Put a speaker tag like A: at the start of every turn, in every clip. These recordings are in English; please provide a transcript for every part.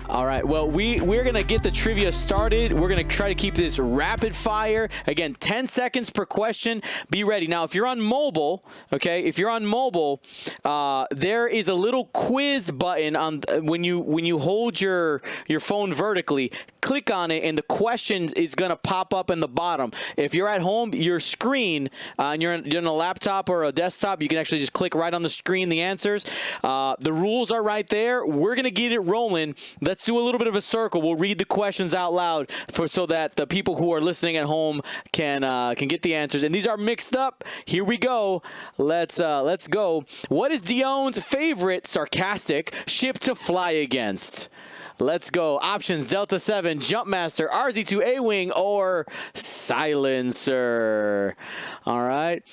A: All right, well, we're going to get the trivia started. We're going to try to keep this rapid fire. Again, 10 seconds per question. Be ready. Now, if you're on mobile, okay, if you're on mobile, there is a little quiz button on when you hold your phone vertically. Click on it, and the question is going to pop up in the bottom. If you're at home, your screen, and you're on a laptop or a desktop, you can actually just click right on the screen the answers. The rules are right there. We're going to get it rolling. Let's do a little bit of a circle. We'll read the questions out loud so that the people who are listening at home can get the answers. And these are mixed up. Here we go. Let's go. What is Dion's favorite sarcastic ship to fly against? Let's go. Options: Delta 7, Jumpmaster, RZ2 A-Wing, or Silencer. All right.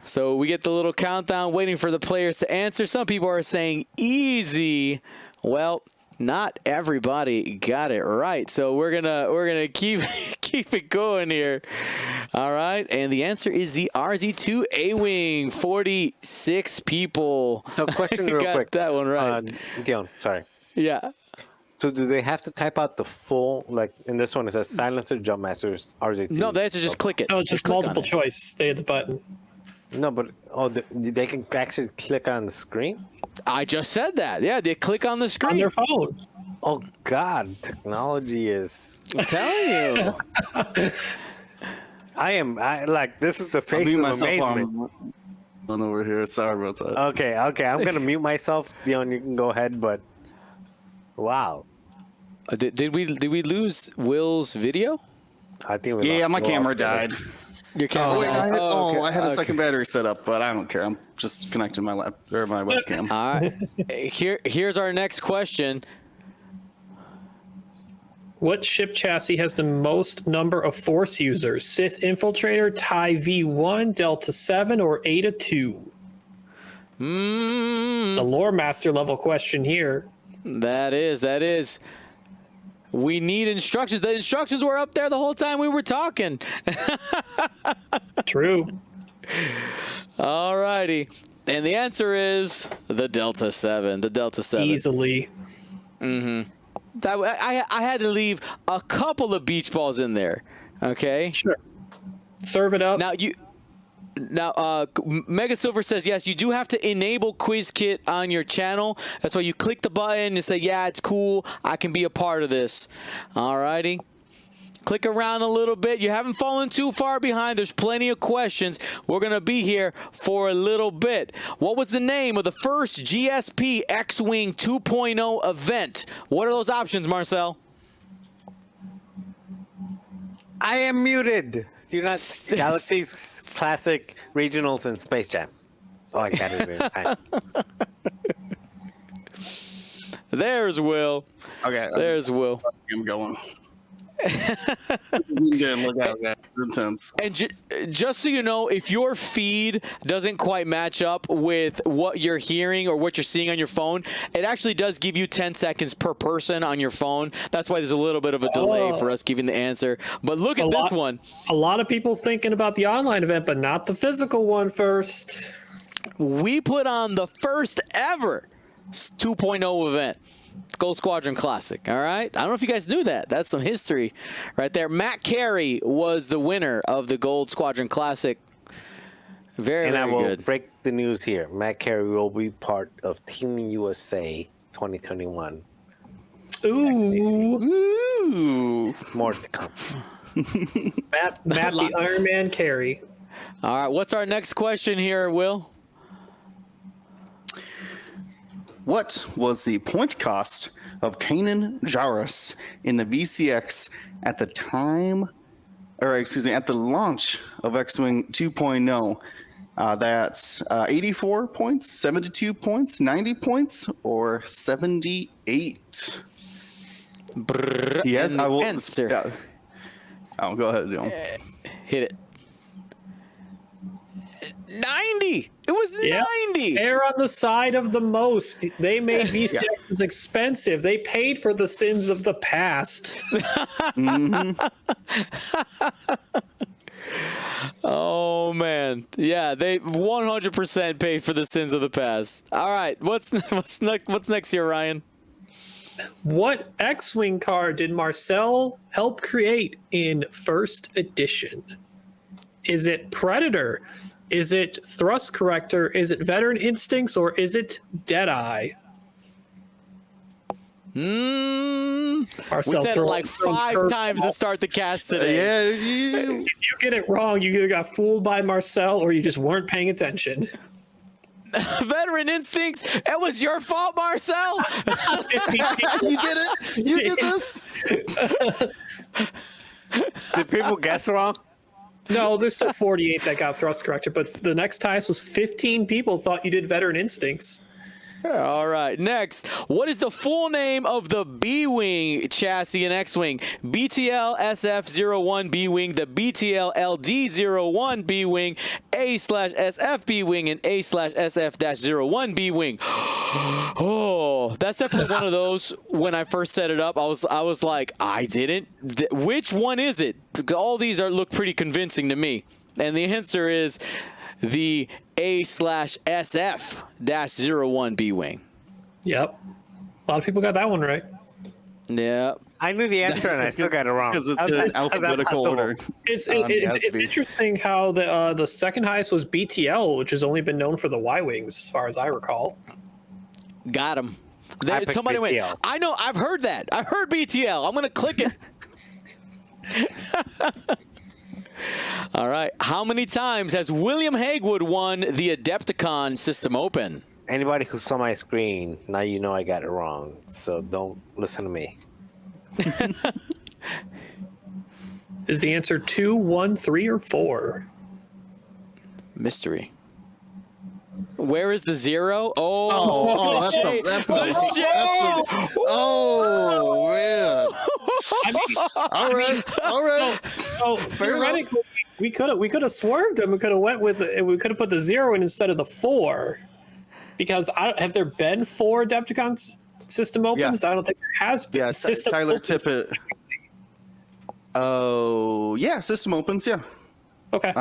A: So we get the little countdown waiting for the players to answer. Some people are saying easy. Well, not everybody got it right. So we're gonna keep it going here. All right. And the answer is the RZ2 A-Wing. 46 people.
B: So question real
A: got
B: quick.
A: That one right.
B: Dion, sorry.
A: Yeah.
B: So do they have to type out the full, like in this one it says Silencer, Jumpmasters, RZ2?
A: No, they have to just click it.
C: No, it's just
A: click on
C: multiple
A: it.
C: choice. Stay at the button.
B: No, but they can actually click on the screen?
A: I just said that. Yeah, they click on the screen.
C: On their phone.
B: Oh God, technology is.
A: I'm telling you.
B: I like this is the
D: I'll
B: face
D: mute
B: of
D: myself
B: amazement.
D: on over here. Sorry about that.
B: Okay, I'm gonna mute myself. Dion, you can go ahead, but wow.
A: Did we lose Will's video?
B: I think we
D: Yeah,
B: lost
D: my
B: Will
D: camera
B: altogether.
D: died.
A: Your camera.
D: Oh, wait,
A: okay,
D: I had a
A: okay.
D: second battery set up, but I don't care. I'm just connecting my my webcam.
A: All right. Here's our next question.
C: What ship chassis has the most number of Force users? Sith Infiltrator, TIE V1, Delta 7, or Eta 2? It's a lore master level question here.
A: That is. We need instructions. The instructions were up there the whole time we were talking.
C: True.
A: All righty. And the answer is the Delta 7. The Delta 7.
C: Easily.
A: I had to leave a couple of beach balls in there. Okay.
C: Sure. Serve it up.
A: Now, Mega Silver says, yes, you do have to enable Quiz Kit on your channel. That's why you click the button and say, yeah, it's cool. I can be a part of this. All righty. Click around a little bit. You haven't fallen too far behind. There's plenty of questions. We're going to be here for a little bit. What was the name of the first GSP X-Wing 2.0 event? What are those options, Marcel?
B: I am muted. You're not Galaxy's Classic Regionals and Space Jam. Oh, I got it.
A: There's Will.
D: Okay,
A: There's Will.
D: I'm going. Look out, guys. Intense.
A: And just so you know, if your feed doesn't quite match up with what you're hearing or what you're seeing on your phone, it actually does give you 10 seconds per person on your phone. That's why there's a little bit of a delay for us giving the answer. But look at this one.
C: A lot of people thinking about the online event, but not the physical one first.
A: We put on the first ever 2.0 event. Gold Squadron Classic, all right? I don't know if you guys knew that. That's some history right there. Matt Carey was the winner of the Gold Squadron Classic. Very, very good.
B: And I will break the news here. Matt Carey will be part of Team USA 2021.
C: Ooh.
B: More to come.
C: Matt the Iron Man Carey.
A: All right, what's our next question here, Will?
D: What was the point cost of Kanan Jarrus in the VCX at the time, or excuse me, at the launch of X-Wing 2.0? That's 84 points, 72 points, 90 points, or 78? Yes, I will
A: answer.
D: Yeah. Oh, go ahead, Dion.
A: Hit it. 90. It was 90.
C: They're on the side of the most. They made VCXs expensive. They paid for the sins of the past.
A: Oh man, yeah, they 100% paid for the sins of the past. All right, what's next here, Ryan?
C: What X-Wing card did Marcel help create in first edition? Is it Predator? Is it Thrust Corrector? Is it Veteran Instincts? Or is it Deadeye? Marcel,
A: We said it like 5 times to start the cast today.
D: Yeah,
C: If you get it wrong, you either got fooled by Marcel or you just weren't paying attention.
A: Veteran Instincts. It was your fault, Marcel.
D: you did it. You did this.
B: Did people guess wrong?
C: No, there's still 48 that got Thrust Corrector, but the next highest was 15 people thought you did Veteran Instincts.
A: All right, next. What is the full name of the B-Wing chassis in X-Wing? BTL SF-01 B-Wing, the BTL LD-01 B-Wing, A/SF B-Wing, and A/SF-01 B-Wing. Oh, that's definitely one of those. When I first set it up, I was like, I didn't. Which one is it? All these look pretty convincing to me. And the answer is the A/SF-01 B-Wing.
C: Yep. A lot of people got that one right.
A: Yeah.
B: I knew the answer and I still got it wrong.
D: Because it's in alphabetical order.
C: It's
D: GSP.
C: interesting how the second highest was BTL, which has only been known for the Y-Wings, as far as I recall.
A: Got him.
B: I picked
A: Somebody went,
B: BTL.
A: I know, I've heard that. I heard BTL. I'm going to click it. All right. How many times has William Hagwood won the Adepticon System Open?
B: Anybody who saw my screen, now you know I got it wrong. So don't listen to me.
C: Is the answer 2, 1, 3, or 4?
A: Mystery. Where is the 0? Oh,
D: that's
A: shade.
D: the
A: shade.
D: Oh man!
C: I mean,
D: All right.
C: so theoretically, we could have swerved him. We could have put the 0 in instead of the 4. Because have there been 4 Adepticon system opens?
D: Yeah.
C: I don't think there has been.
D: Yeah,
C: System
D: Tyler
C: opens.
D: Tippett. Oh, yeah, System Opens, yeah.
C: Okay,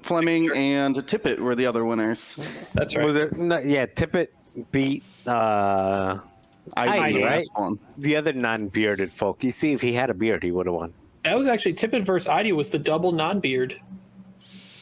D: Fleming and Tippett were the other winners.
C: that's right.
B: Was it? No, yeah, Tippett beat
D: I
B: right?
D: last one.
B: the other non-bearded folk. You see, if he had a beard, he would have won.
C: That was actually Tippett versus Idea was the double non-beard.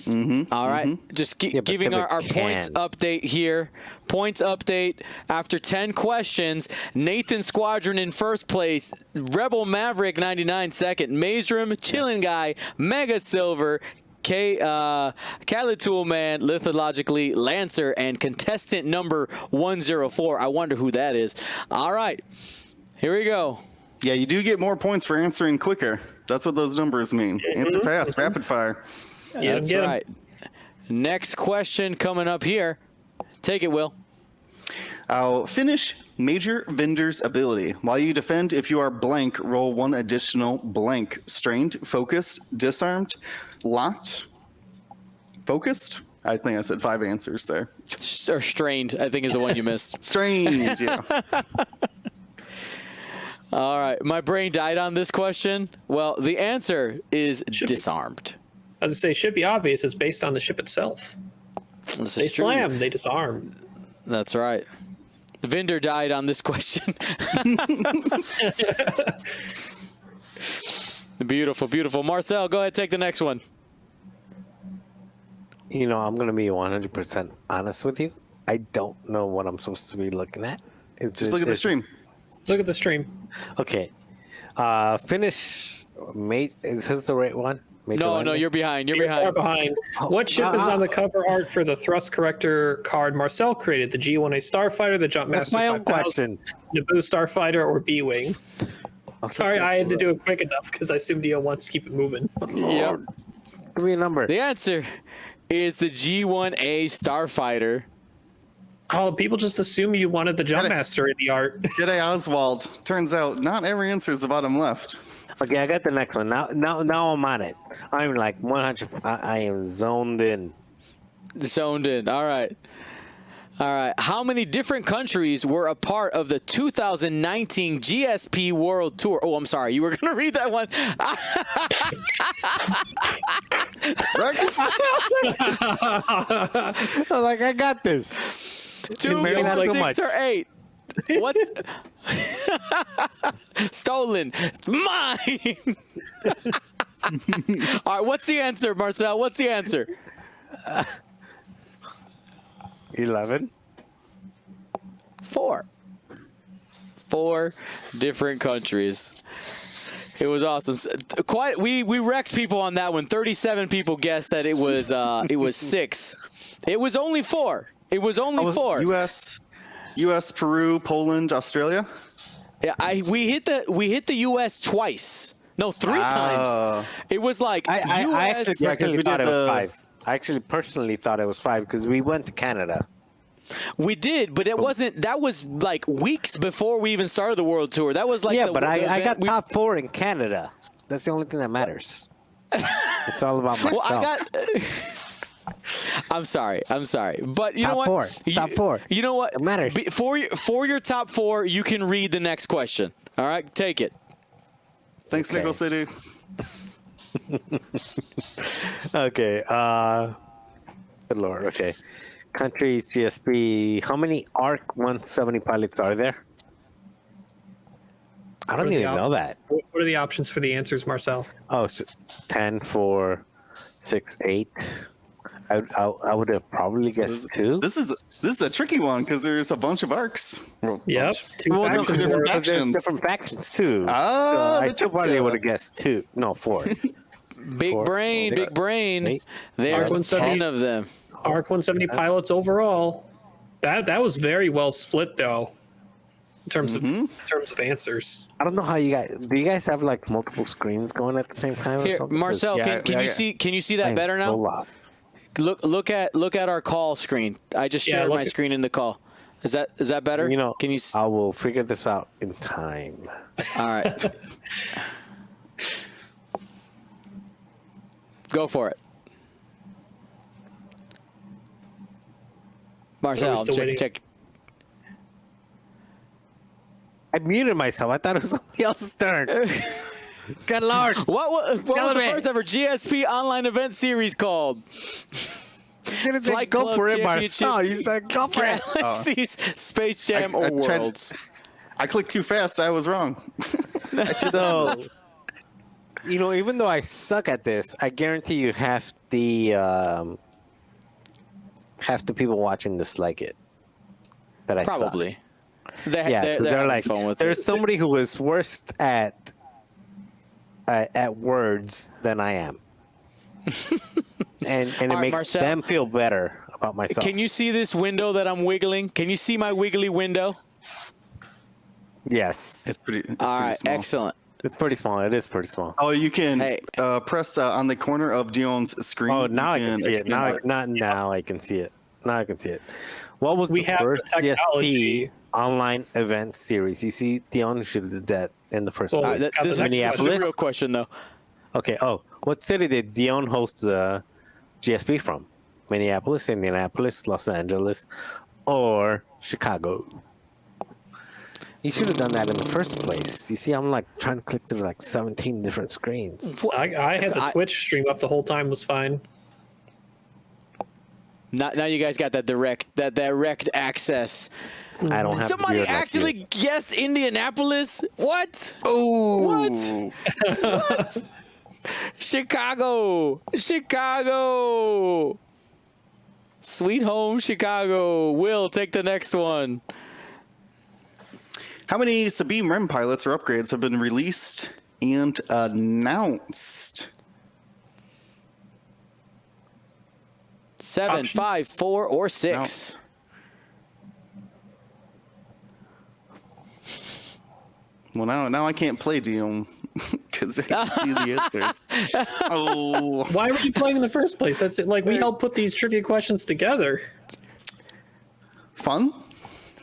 A: All right. Just
B: Yeah, but
A: giving
B: Tippett
A: our points
B: can.
A: update here. Points update. After 10 questions, Nathan Squadron in first place, Rebel Maverick 99 second, Mazerum, Chillin' Guy, Mega Silver, Calitool Man, Lithologically, Lancer, and contestant number 104. I wonder who that is. All right. Here we go.
D: Yeah, you do get more points for answering quicker. That's what those numbers mean. Answer fast, rapid fire.
C: Yeah,
A: That's
C: get 'em.
A: right. Next question coming up here. Take it, Will.
D: I'll finish Major Vendor's ability. While you defend, if you are blank, roll 1 additional blank. Strained, focused, disarmed, locked, focused. I think I said 5 answers there.
A: Or strained, I think is the one you missed.
D: Strained, yeah.
A: All right. My brain died on this question. Well, the answer is disarmed.
C: As I say, should be obvious. It's based on the ship itself.
A: This
C: They
A: is true.
C: slam, they disarm.
A: That's right. The vendor died on this question. Beautiful, beautiful. Marcel, go ahead, take the next one.
B: You know, I'm going to be 100% honest with you. I don't know what I'm supposed to be looking at.
D: Just look at the stream.
C: Look at the stream.
B: Okay. Finish. Mate, is this the right one? Major
A: No,
B: Landing?
A: you're behind. You're
C: You're far
A: behind.
C: behind. What ship is on the cover art for the Thrust Corrector card Marcel created? The G1A Starfighter, the Jumpmaster
B: That's my own
C: 5000,
B: question.
C: Naboo Starfighter, or B-Wing? Sorry, I had to do it quick enough because I assumed Dion wants to keep it moving.
A: Yep.
B: Give me a number.
A: The answer is the G1A Starfighter.
C: Oh, people just assume you wanted the Jumpmaster in the art.
D: Jedi Oswald. Turns out not every answer is the bottom left.
B: Okay, I got the next one. Now I'm on it. I'm like 100. I am zoned in.
A: Zoned in. All right. All right. How many different countries were a part of the 2019 GSP World Tour? Oh, I'm sorry. You were going to read that one.
B: I'm like, I got this.
A: 2,
B: Maybe
A: 4,
B: not so
A: 6,
B: much.
A: or 8? What's stolen? Mine. All right, what's the answer, Marcel? What's the answer?
B: 11.
A: 4 different countries. It was awesome. Quite we wrecked people on that one. 37 people guessed that it was 6. It was only 4. It was only 4.
D: U.S., Peru, Poland, Australia.
A: Yeah, we hit the U.S. twice. No, 3 times. It was like
B: I
A: U.S.
B: actually thought it was 5. I actually personally thought it was 5 because we went to Canada.
A: We did, but it wasn't. That was like weeks before we even started the world tour. That was like
B: but I got top 4 in Canada. That's the only thing that matters. It's all about myself.
A: Well, I'm sorry, but you know what?
B: Top 4.
A: You know what?
B: It matters.
A: For your top 4, you can read the next question. All right, take it.
D: Thanks,
B: Okay.
D: Nickel City.
B: Okay. Good Lord. Okay. Countries, GSP. How many ARC 170 pilots are there? I don't
C: What are the
B: even know that.
C: What are the options for the answers, Marcel?
B: Oh, so 10, 4, 6, 8. I would have probably guessed 2.
D: This is a tricky one because there's a bunch of arcs. Well,
C: Yep.
D: bunch.
C: 2
B: Well, no,
C: factions.
D: different
B: because there's
D: factions.
B: different factions too.
D: Ah,
B: I
D: the trick
B: probably
D: to-
B: would have guessed 2. No, 4.
A: Big
B: 4,
A: brain,
B: 6,
A: big brain.
B: 8.
A: There's
C: Arc
A: 10 of them.
C: ARC 170 pilots overall. That was very well split though, in terms of answers.
B: I don't know how you guys. Do you guys have like multiple screens going at the same time? or
A: Here,
B: something?
A: Marcel,
D: Yeah,
A: can
D: yeah,
A: you
D: yeah.
A: see? Can you see that
B: I'm
A: better
B: so
A: now?
B: lost.
A: Look at our call screen. I just
C: Yeah,
A: shared
C: look
A: my
C: at-
A: screen in the call. Is that better?
B: You know,
A: Can you?
B: I will figure this out in time.
A: All right. Go for it. Marcel,
C: still waiting?
A: check.
B: I muted myself. I thought it was somebody else's turn. Good Lord.
A: What was
B: Tell
A: the
B: me.
A: first ever GSP online event series called? Flight
B: Go
A: Club
B: for it,
A: Championships,
B: Marcel. You said go for it.
A: Galaxies, Space Jam,
D: I
A: or
D: tried-
A: Worlds?
D: I clicked too fast. I was wrong.
B: So, you know, even though I suck at this, I guarantee you half the people watching this like it. That I suck.
A: Probably.
B: Yeah,
A: They're
B: 'cause they're
A: having
B: like,
A: fun with
B: there's
A: it.
B: somebody who is worse at words than I am, and it
A: All right,
B: makes
A: Marcel.
B: them feel better about myself.
A: Can you see this window that I'm wiggling? Can you see my wiggly window?
B: Yes,
D: It's pretty. It's
A: All
D: pretty
A: right,
D: small.
A: excellent.
B: it's pretty small. It is pretty small.
D: Oh, you can
A: Hey.
D: press on the corner of Dion's screen.
B: Oh, now I
D: You
B: can see it.
D: extend
B: Now I can see it. Now I can see it. What was
C: We
B: the
C: have the
B: first GSP
C: technology.
B: online event series? You see, Dion should have did that in the first
C: Well,
A: All
B: place.
A: right,
C: got the
A: this is
C: next
A: the
B: Minneapolis.
A: real question, though.
B: Okay. Oh, what city did Dion host the GSP from? Minneapolis, Indianapolis, Los Angeles, or Chicago? You should have done that in the first place. You see, I'm like trying to click through like 17 different screens.
C: I had the
A: I-
C: Twitch stream up the whole time, was fine.
A: Now you guys got that direct access.
B: I don't have
A: Somebody
B: beard like
A: actually
B: you.
A: guessed Indianapolis. What?
D: Oh,
A: What? Chicago. Sweet home Chicago. Will, take the next one.
D: How many Sabine Rem pilots or upgrades have been released and announced?
A: 7,
C: Options?
A: 5, 4, or 6.
D: Well, now I can't play Dion because I can see the answers. Oh,
C: Why were you playing in the first place? That's it. Like, we helped put these trivia questions together.
D: fun?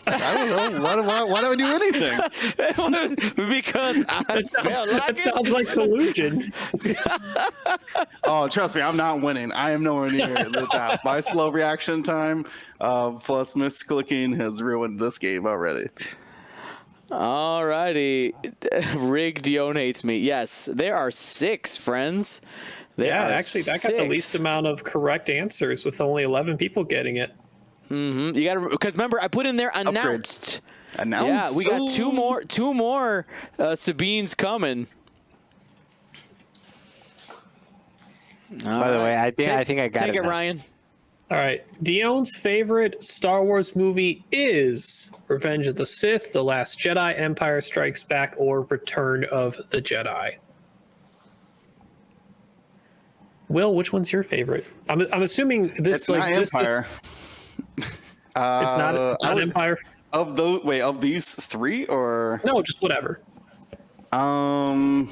D: I don't know. Why do I do anything?
A: Because I felt like
C: That
A: it.
C: sounds like collusion.
D: Oh, trust me, I'm not winning. I am nowhere near the top. My slow reaction time plus misclicking has ruined this game already.
A: All righty. Rig Dion hates me. Yes, there are 6, friends. There
C: Yeah,
A: are
C: actually, that got the
A: 6.
C: least amount of correct answers with only 11 people getting it.
A: You got to, because remember, I put in there announced.
D: Announced.
A: Yeah, we got two more Sabines coming.
B: By the way, I think I got
A: take
B: it.
A: it,
B: now.
A: Ryan.
C: All right. Dion's favorite Star Wars movie is Revenge of the Sith, The Last Jedi, Empire Strikes Back, or Return of the Jedi. Will, which one's your favorite? I'm assuming this
D: It's not Empire.
C: It's not Empire.
D: Of these three or
C: No, just whatever.
D: probably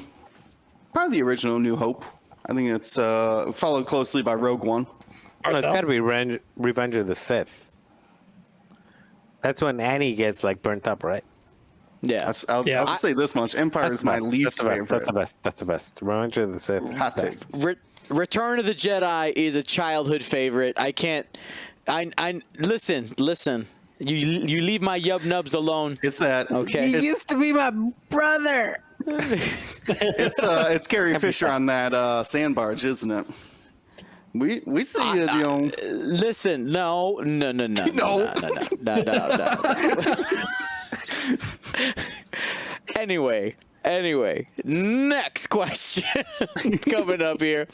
D: the original New Hope. I think it's followed closely by Rogue One.
B: No, it's
C: Marcel?
B: got to be Revenge of the Sith. That's when Annie gets like burnt up, right?
A: Yeah.
D: I'll say this much: Empire is my least favorite.
B: That's the best. Revenge of the Sith.
D: Hot take.
A: Return of the Jedi is a childhood favorite. I can't. I listen. You leave my yub nubs alone.
D: It's that.
A: Okay.
B: used to be my brother.
D: It's Carrie Fisher on that sand barge, isn't it? We see you, Dion.
A: Listen, no. Anyway, next question coming up here.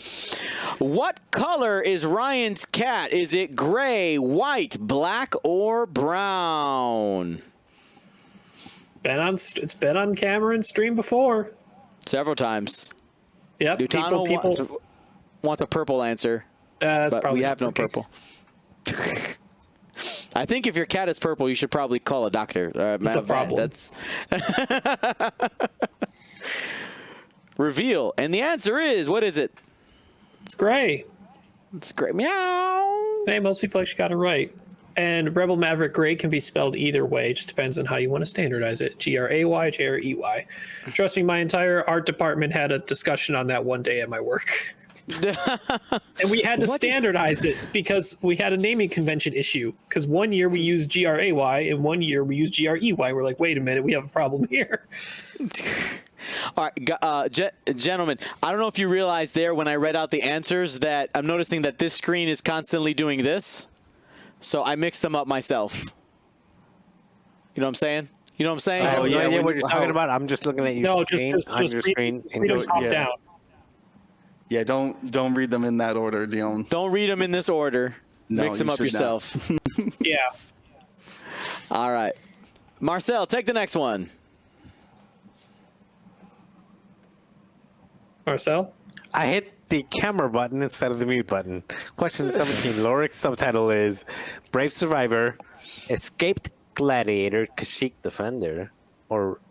A: What color is Ryan's cat? Is it gray, white, black, or brown?
C: It's been on camera and stream before.
A: Several times.
C: Yep.
A: Dutano wants a purple answer,
C: that's
A: but
C: probably
A: we have no
C: okay.
A: purple. I think if your cat is purple, you should probably call a doctor.
C: That's a problem.
A: That's reveal, and the answer is, what is it?
C: It's gray.
A: It's great. Meow.
C: Hey, most people actually got it right. And Rebel Maverick Gray can be spelled either way. It just depends on how you want to standardize it. Gray, J-R-E-Y. Trust me, my entire art department had a discussion on that one day at my work. And we had to standardize it because we had a naming convention issue. Because one year we used Gray and one year we used Grey. We're like, wait a minute, we have a problem here.
A: All right, gentlemen, I don't know if you realized there when I read out the answers that I'm noticing that this screen is constantly doing this. So I mixed them up myself. You know what I'm saying? You know what I'm saying?
B: I have no
D: yeah,
B: idea
D: when
B: what
D: you-
B: you're talking about. I'm just looking at your
C: No,
B: screen.
C: just
B: on your screen.
C: read them top
D: yeah.
C: down.
D: Yeah, don't read them in that order, Dion.
A: Don't read them in this order.
D: No,
A: Mix them
D: you
A: up
D: should
A: yourself.
C: Yeah.
A: All right. Marcel, take the next one.
C: Marcel?
B: I hit the camera button instead of the mute button. Question 17. Loric's subtitle is Brave Survivor, Escaped Gladiator, Kashyyyk Defender, or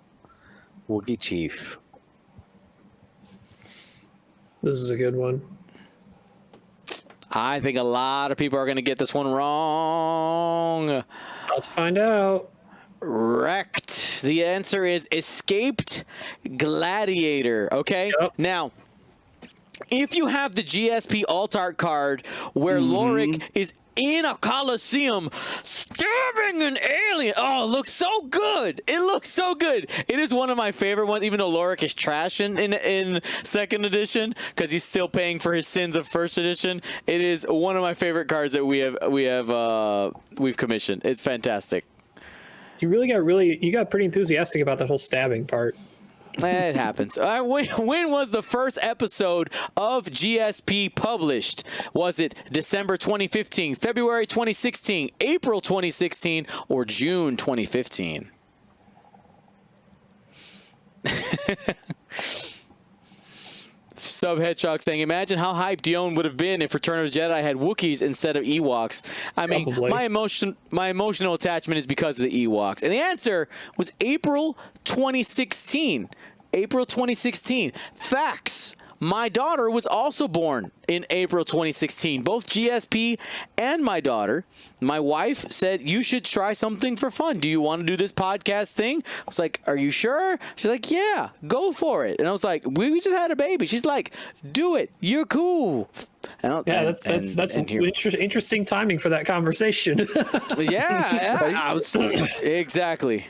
B: Wookiee Chief.
C: This is a good one.
A: I think a lot of people are going to get this one wrong.
C: Let's find out.
A: Wrecked. The answer is Escaped Gladiator. Okay?
C: Yep.
A: Now, if you have the GSP alt-art card where Lorik is in a coliseum stabbing an alien, oh, it looks so good. It looks so good. It is one of my favorite ones, even though Lorik is trash in second edition because he's still paying for his sins of first edition. It is one of my favorite cards that we've commissioned. It's fantastic.
C: You got pretty enthusiastic about that whole stabbing part.
A: It happens. When was the first episode of GSP published? Was it December 2015, February 2016, April 2016, or June 2015? Sub Hedgehog saying, imagine how hyped Dion would have been if Return of the Jedi had Wookiees instead of Ewoks. I mean,
C: Probably.
A: my emotional attachment is because of the Ewoks. And the answer was April 2016. April 2016. Facts. My daughter was also born in April 2016. Both GSP and my daughter. My wife said, you should try something for fun. Do you want to do this podcast thing? I was like, are you sure? She's like, yeah, go for it. And I was like, we just had a baby. She's like, do it. You're cool.
C: That's interesting timing for that conversation.
A: Yeah. Exactly.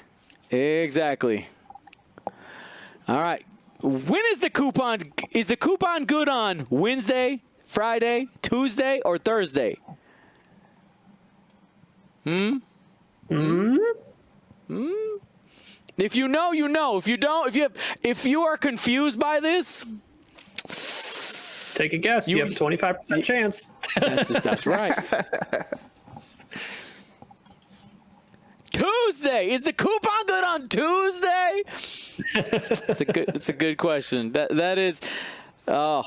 A: All right. When is the coupon? Is the coupon good on Wednesday, Friday, Tuesday, or Thursday? If you know, you know. If you don't, if you are confused by this,
C: Take a guess. You have a 25% chance.
A: that's right. Tuesday. Is the coupon good on Tuesday? It's a good question. That is. Oh.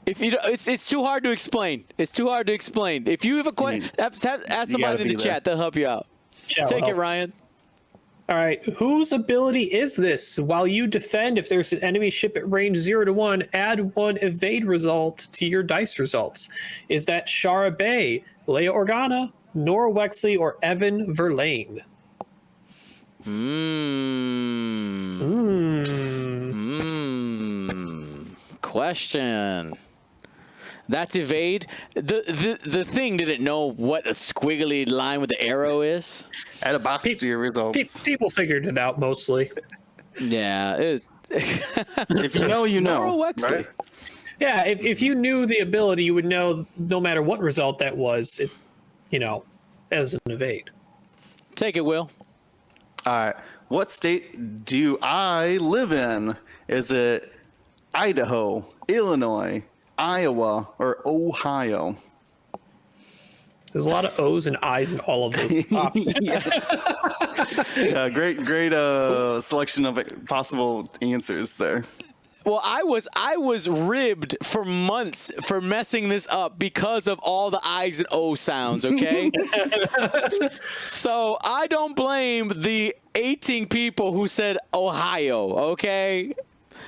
A: If you, it's too hard to explain. It's too hard to explain. If you have a question, ask somebody in the chat. They'll help you out. Take it, Ryan.
C: All right. Whose ability is this? While you defend, if there's an enemy ship at range 0 to 1, add 1 evade result to your dice results. Is that Shara Bay, Leia Organa, Nora Wexley, or Evan Verlaine?
A: Question. That's evade. The thing didn't know what a squiggly line with the arrow is.
D: Add a box to your results.
C: People figured it out mostly.
A: Yeah.
D: If you know, you know.
A: Nora Wexley.
D: Right?
C: Yeah, if you knew the ability, you would know no matter what result that was, as an evade.
A: Take it, Will.
D: All right. What state do I live in? Is it Idaho, Illinois, Iowa, or Ohio?
C: There's a lot of O's and I's in all of those options.
D: Great selection of possible answers there.
A: Well, I was ribbed for months for messing this up because of all the I's and O sounds, okay? So I don't blame the 18 people who said Ohio, okay?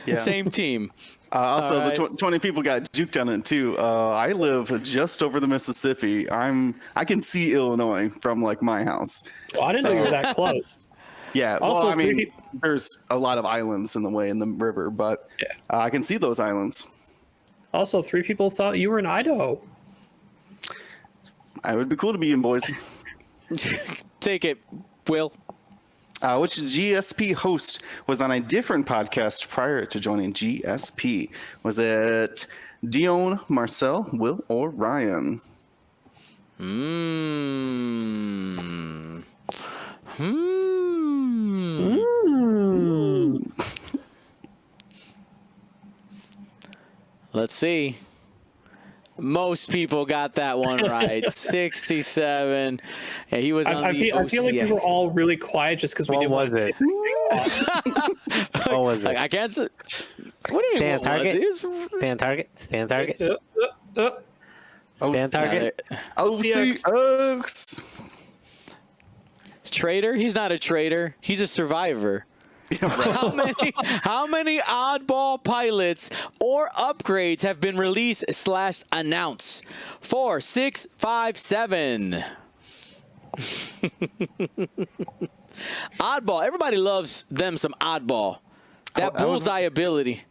D: Yeah.
A: Same team.
D: Also,
A: All right.
D: the 20 people got juked on it too. I live just over the Mississippi. I can see Illinois from like my house.
C: Well, I didn't know you were that close.
D: Yeah.
C: Also,
D: well, I mean, there's a lot of islands in the way in the river, but I can see those islands.
C: Also, 3 people thought you were in Idaho.
D: I would be cool to be in Boise.
A: Take it, Will.
D: Which GSP host was on a different podcast prior to joining GSP? Was it Dion, Marcel, Will, or Ryan?
A: Let's see. Most people got that one right. 67. Yeah, he was on
C: I feel like we were all really quiet just because we didn't
B: was it? What was it?
A: I can't say. What do you mean?
B: Stand target?
A: It was,
B: Stand target. Stand target. Stand
A: yeah,
B: target.
D: OCX.
A: Traitor? He's not a traitor. He's a survivor. How many oddball pilots or upgrades have been released / announced? 4, 6, 5, 7. Oddball. Everybody loves them some oddball. That bullseye ability.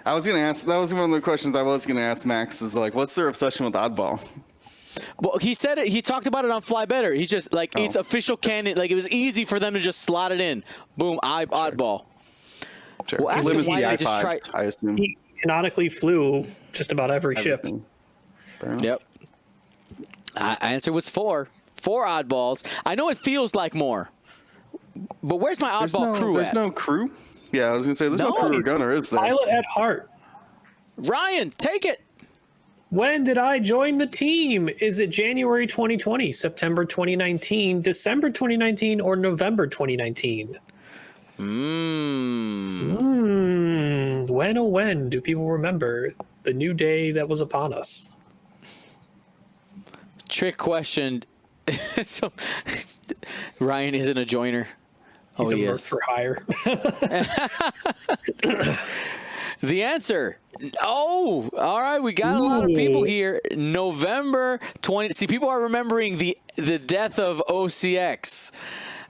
D: I was gonna ask. That was one of the questions I was gonna ask Max. Is like, what's their obsession with oddball?
A: Well, he said it. He talked about it on Fly Better. He's just like it's official canon. Like it was easy for them to just slot it in. Boom, oddball.
D: Sure.
A: Well, ask
D: Lim
A: him
D: is
A: why
D: the
A: they just
D: I5,
A: try.
D: I assume.
C: He canonically flew just about every ship.
A: Yep. Answer was 4. 4 oddballs. I know it feels like more, but where's my oddball crew
D: There's
A: at?
D: no crew. Yeah, I was gonna say there's no crew or gunner, is there?
C: Pilot at heart.
A: Ryan, take it.
C: When did I join the team? Is it January 2020, September 2019, December 2019, or November 2019? When, oh when do people remember the new day that was upon us?
A: Trick question. So, Ryan isn't a joiner.
C: He's a
A: he
C: merc
A: is.
C: for hire.
A: The answer. Oh, all right. We got a lot of people here. November 20. See, people are remembering the death of OCX.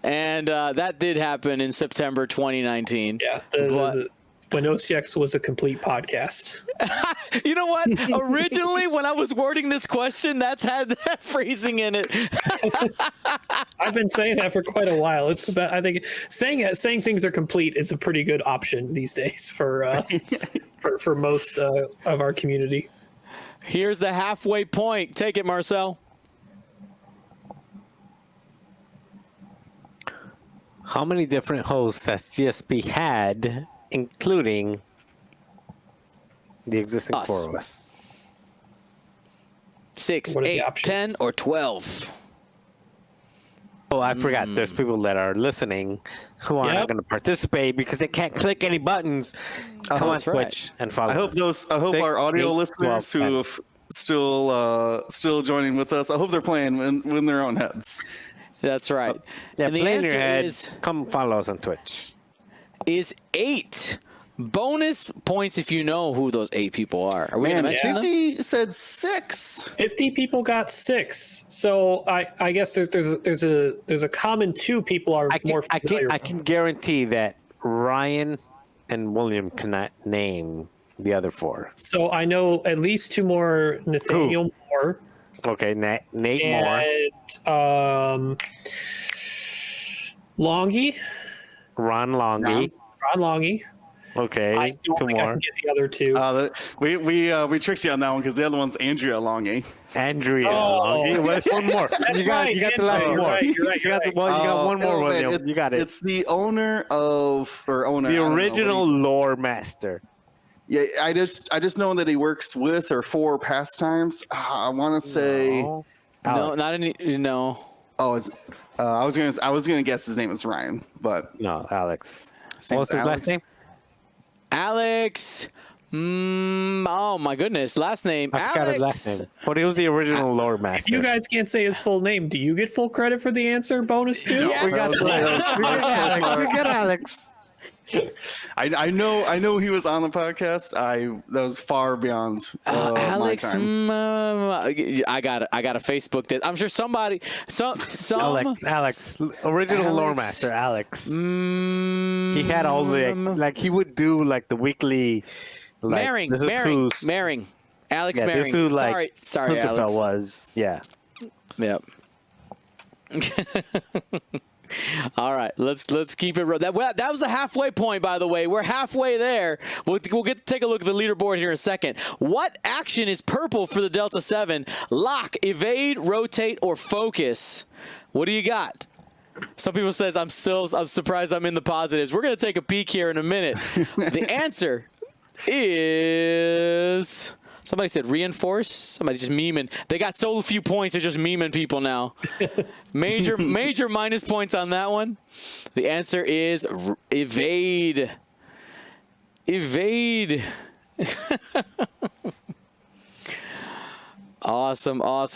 A: And that did happen in September 2019.
C: Yeah, when OCX was a complete podcast.
A: You know what? Originally, when I was wording this question, that's had that phrasing in it.
C: I've been saying that for quite a while. It's about, I think saying things are complete is a pretty good option these days for most of our community.
A: Here's the halfway point. Take it, Marcel.
B: How many different hosts has GSP had, including the existing
A: Us.
B: 4 of us?
A: 6,
C: What are the
A: 8,
C: options?
A: 10, or 12.
B: Oh, I forgot. There's people that are listening who aren't
C: Yep.
B: going to participate because they can't click any buttons. Come on
A: that's right.
B: Twitch and follow.
D: I hope
B: us.
D: I hope
B: 6,
D: our audio
B: 8,
D: listeners
B: 12,
D: who have still joining with us. I hope they're playing in their own heads.
A: That's right.
B: Yeah,
A: and the
B: play in your
A: answer
B: head.
A: is
B: Come follow us on Twitch.
A: 8. Bonus points if you know who those 8 people are. Are we
D: Man,
A: gonna mention them?
D: 50 said 6.
C: 50 people got 6. So I guess there's a common 2 people are more familiar.
B: I can guarantee that Ryan and William cannot name the other 4.
C: So I know at least 2 more. Nathaniel Moore
B: Okay, Nate Moore,
C: and Longy,
B: Ron Longy.
C: Ron Longy.
B: Okay,
C: I don't
B: 2
C: think I
B: more.
C: can get the other 2.
D: We tricked you on that one because the other one's Andrea Longy.
B: Andrea
C: Oh.
B: Longy. Where's one more?
C: That's
B: you got
C: right,
B: the
C: Andrea.
B: last
C: You're
B: more.
C: right, you're right,
B: You got
C: you're
B: the one. You got one more,
D: man,
B: William. You got it.
D: It's the owner of
B: The
D: I don't know,
B: original lore master.
D: Yeah, I just know that he works with or for Pastimes. I want to say.
B: No.
A: No,
B: Alex.
A: not any. No.
D: Oh, I was gonna guess his name is Ryan, but
B: No, Alex.
D: His name
B: What was
D: is
B: his
D: Alex.
B: last name?
A: Alex. Oh my goodness. Last name.
B: I forgot his last name. But he was the original lore master.
C: You guys can't say his full name. Do you get full credit for the answer bonus too?
A: Yes.
B: We got Alex. We got Alex.
D: I know he was on the podcast. That was far beyond
A: Alex.
D: my time.
A: I got a Facebook that I'm sure somebody. Some.
B: Alex. Original lore
A: Alex.
B: master, Alex. He had all the like. He would do like the weekly. Like,
A: Maring.
B: this is who's-
A: Maring. Alex
B: Yeah,
A: Maring.
B: this is who like
A: Sorry,
B: Hunterfell
A: Alex.
B: was. Yeah.
A: Yep. All right, let's keep it. That was the halfway point, by the way. We're halfway there. We'll get to take a look at the leaderboard here in a second. What action is purple for the Delta 7? Lock, evade, rotate, or focus? What do you got? Some people says I'm surprised I'm in the positives. We're gonna take a peek here in a minute. The answer is. Somebody said reinforce. Somebody just memeing. They got so few points, they're just memeing people now. Major minus points on that one. The answer is evade. Evade. Awesome. Now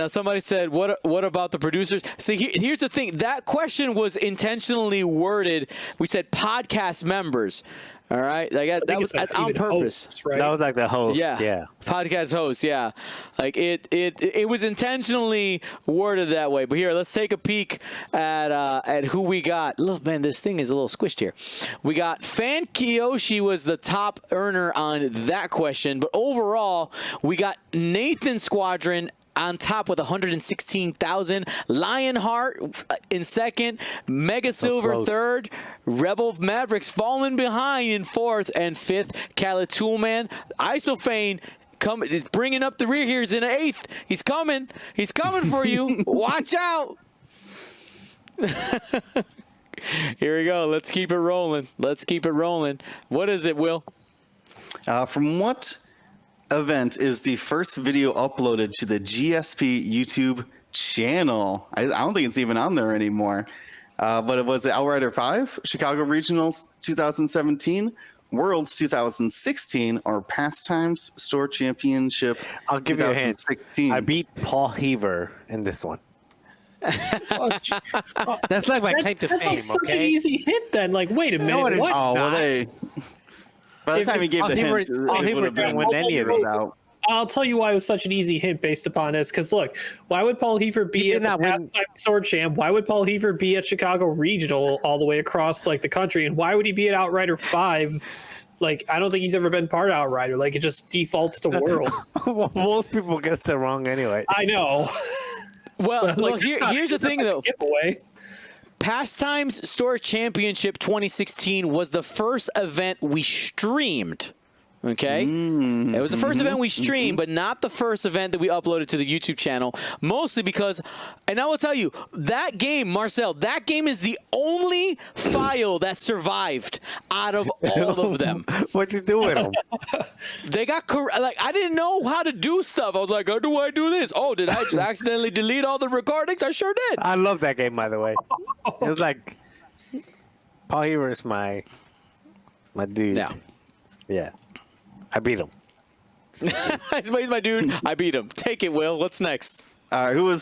A: somebody said, "What about the producers?" See, here's the thing. That question was intentionally worded. We said podcast members. All right, that was on purpose.
C: Hosts, right?
B: That was like the host.
A: Yeah.
B: Yeah.
A: Podcast host, yeah. Like it was intentionally worded that way. But here, let's take a peek at who we got. Look, man, this thing is a little squished here. We got Fan Kiyoshi was the top earner on that question, but overall, we got Nathan Squadron on top with 116,000. Lionheart in second. Mega Silver
B: close.
A: third. Rebel Mavericks falling behind in fourth and fifth. Khaled Toolman. Isofane is bringing up the rear here. He's in eighth. He's coming. He's coming for you. Watch out. Here we go. Let's keep it rolling. What is it, Will?
D: From what event is the first video uploaded to the GSP YouTube channel? I don't think it's even on there anymore. But it was the Outrider 5, Chicago Regionals 2017, Worlds 2016, or Pastimes Store Championship.
B: I'll give you a hint.
D: 2016.
B: I beat Paul Heaver in this one. That's like my claim to
C: That's
B: fame.
C: like such
B: Okay.
C: an easy hint then. Like, wait a minute.
B: No, it is
C: what?
D: Oh, well,
B: not.
D: they. By the
C: If-
D: time he
C: if
D: gave
B: Paul
D: the
B: Heaver-
D: hints, it
B: Paul
D: would
B: Heaver
D: have been
B: didn't win any of
D: ruled
B: those.
D: out.
C: I'll tell you why it was such an easy hint based upon this. Because look, why would Paul Heaver
B: He
C: be
B: did
C: at the
B: not win.
C: pastime sword champ? Why would Paul Heaver be at Chicago Regional all the way across like the country? And why would he be at Outrider 5? Like, I don't think he's ever been part of Outrider. Like, it just defaults to Worlds.
B: Well, most people guess it wrong anyway.
C: I know.
A: Well,
C: But,
A: well
C: like,
A: here's the thing, though.
C: Giveaway.
A: Pastimes Store Championship 2016 was the first event we streamed. Okay, it was the first event we streamed, but not the first event that we uploaded to the YouTube channel. Mostly because, and I will tell you, that game, Marcel, that game is the only file that survived out of all of them.
B: What you doing? Them?
A: They got like I didn't know how to do stuff. I was like, how do I do this? Oh, did I just accidentally delete all the recordings? I sure did.
B: I love that game, by the way. It was like Paul Heaver is my dude.
A: Yeah.
B: Yeah. I beat him.
A: He's my dude. I beat him. Take it, Will. What's next?
D: Who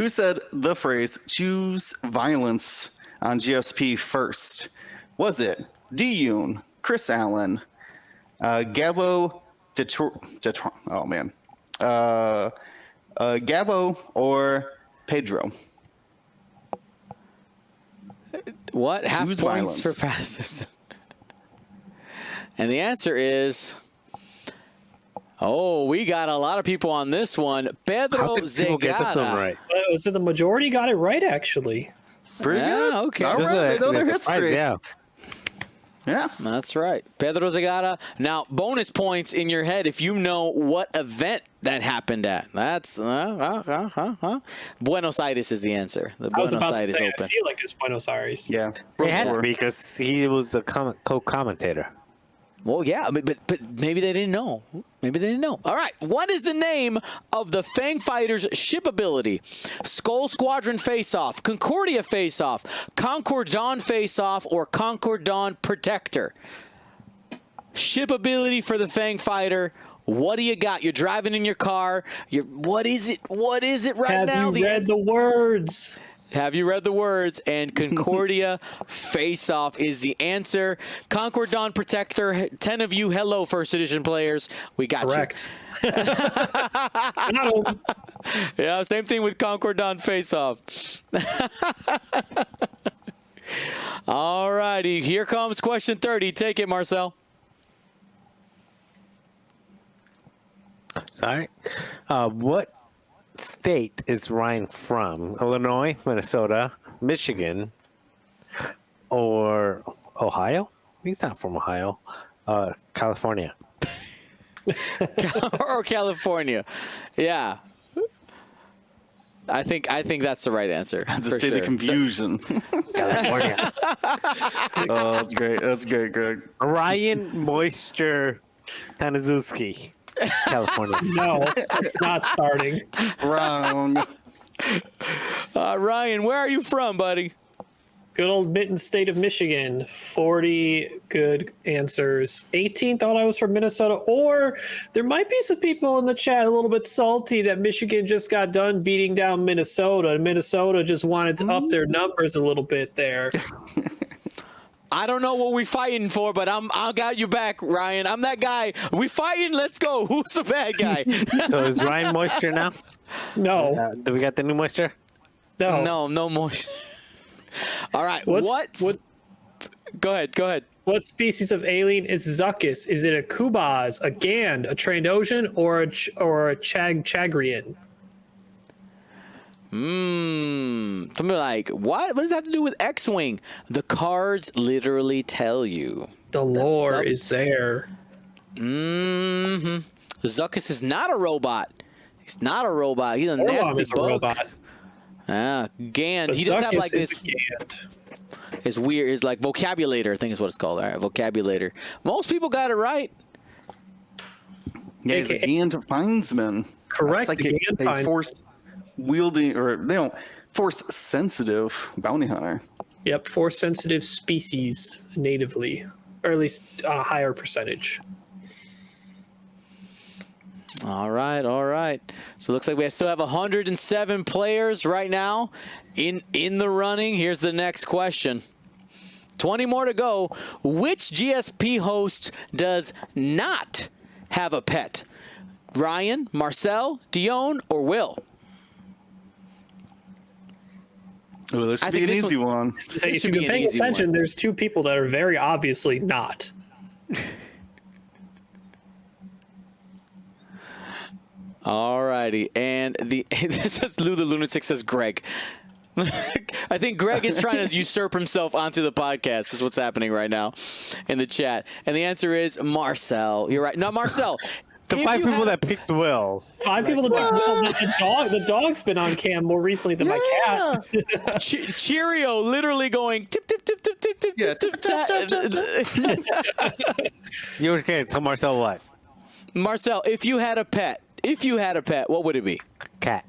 D: said the phrase "choose violence" on GSP first? Was it Dion, Chris Allen, Gabo, oh man, Gabo, or Pedro?
A: What? Half
D: Choose
A: points
D: violence.
A: for passes. And the answer is, we got a lot of people on this one. Pedro
B: How could people get this one
A: Zegara.
B: right?
C: So the majority got it right, actually.
D: Pretty
A: Yeah,
D: good.
A: okay.
D: All
B: This is
D: right, they know their
B: a surprise,
D: history.
B: yeah.
D: Yeah.
A: That's right. Pedro Zegara. Now, bonus points in your head if you know what event that happened at. That's Buenos Aires is the answer. The
C: I was
A: Buenos
C: about to
A: Aires
C: say,
A: Open.
C: I feel like it's Buenos Aires.
D: Yeah.
B: It had to
D: Before.
B: be because he was the co-commentator.
A: Well, yeah, but maybe they didn't know. Maybe they didn't know. All right, what is the name of the Fang Fighters' ship ability? Skull Squadron Face-Off, Concordia Face-Off, Concordon Face-Off, or Concordon Protector? Ship ability for the Fang Fighter. What do you got? You're driving in your car. What is it? What is it right now?
C: Have you read the words?
A: Have you read the words? And Concordia Face-Off is the answer. Concordon Protector, 10 of you, hello, first edition players. We got
C: Correct.
A: you. Yeah, same thing with Concordon Face-Off. All righty, here comes question 30. Take it, Marcel.
B: Sorry. What state is Ryan from? Illinois, Minnesota, Michigan, or Ohio? He's not from Ohio. California.
A: Or California. Yeah. I think that's the right answer.
D: The
A: for
D: state
A: sure.
D: of confusion.
B: California.
D: Oh, that's great. That's great, Greg.
B: Ryan Moisture Staniszewski. California.
C: No, it's not starting.
D: Wrong.
A: Ryan, where are you from, buddy?
C: Good old mitten state of Michigan. 40 good answers. 18 thought I was from Minnesota. Or there might be some people in the chat a little bit salty that Michigan just got done beating down Minnesota. And Minnesota just wanted to up their numbers a little bit there.
A: I don't know what we're fighting for, but I got you back, Ryan. I'm that guy. We fighting. Let's go. Who's the bad guy?
B: So is Ryan Moisture now?
C: No,
B: Do we got the new Moisture?
C: no.
A: No more. All right.
C: What?
A: Go ahead.
C: What species of alien is Zuckus? Is it a Kubaz, a Gand, a Trandoshan, or a Chagrian?
A: Something like, what? What does that have to do with X-Wing? The cards literally tell you.
C: The lore is there.
A: Zuckus is not a robot. He's not a robot. He's a
C: Orlov
A: nasty
C: is a
A: bug.
C: robot.
A: Gand.
C: But
A: He does have
C: Zuckus
A: like
C: is
A: this.
C: a Gand.
A: It's weird. It's like vocabulator. I think is what it's called. All right, vocabulator. Most people got it right.
D: Yeah, he's a
C: AKA
D: Gand Findsman.
C: Correct,
D: That's like
C: the Gand
D: a
C: Findsman.
D: force wielding, or force sensitive bounty hunter.
C: Yep, force sensitive species natively, or at least a higher percentage.
A: All right. So it looks like we still have 107 players right now in the running. Here's the next question. 20 more to go. Which GSP host does not have a pet? Ryan, Marcel, Dion, or Will?
D: Oh, this
A: I
D: should be
A: think
D: an
A: this
D: easy one.
C: So
A: This
C: if
A: should
C: you've
A: be
C: been
A: an
C: paying
A: easy
C: attention,
A: one.
C: there's two people that are very obviously not.
A: All righty. And this is Lou the Lunatic says Greg. I think Greg is trying to usurp himself onto the podcast. Is what's happening right now in the chat. And the answer is Marcel. You're right. No, Marcel.
B: The
A: if
B: 5
A: you
B: people
A: had-
B: that picked Will.
C: 5 people that the dog's been on cam more recently than my cat.
A: Cheerio literally going tip tip tip tip tip tip
D: Yeah,
A: tip
D: tip, tap,
A: tap.
B: You were scared. Tell Marcel what?
A: Marcel, if you had a pet, what would it be?
B: Cat.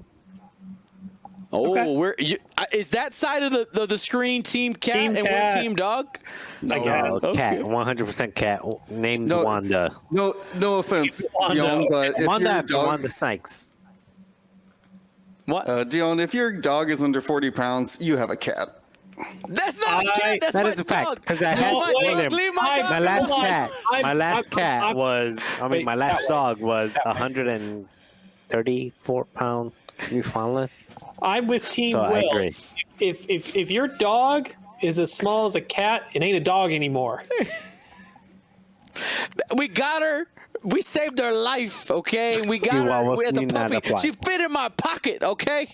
A: Oh,
C: Okay.
A: is that side of the screen team cat
C: Team
A: and
C: cat.
A: we're team dog?
C: I guess.
A: Okay.
B: Cat. 100% cat. Named
D: No.
B: Wanda.
D: No offense,
C: Wanda.
D: Dion, but if
B: Wanda
D: your
B: after
D: dog,
B: Wanda Snakes.
A: What?
D: Dion, if your dog is under 40 pounds, you have a cat.
A: That's not a cat. That's
B: That
A: my
B: is a fact.
A: dog.
B: Because I
A: No,
B: had
A: my
B: William.
A: dog, leave my dog
B: My last
A: alone.
B: cat. My last cat was.
C: wait,
B: My last
C: that way.
B: dog was 134 pound Newfoundland.
C: I'm with Team
B: So I
C: Will.
B: agree.
C: If your dog is as small as a cat, it ain't a dog anymore.
A: We got her. We saved her life, okay? We got her
B: almost
A: as a
B: need not
A: puppy.
B: apply.
A: She fit in my pocket, okay?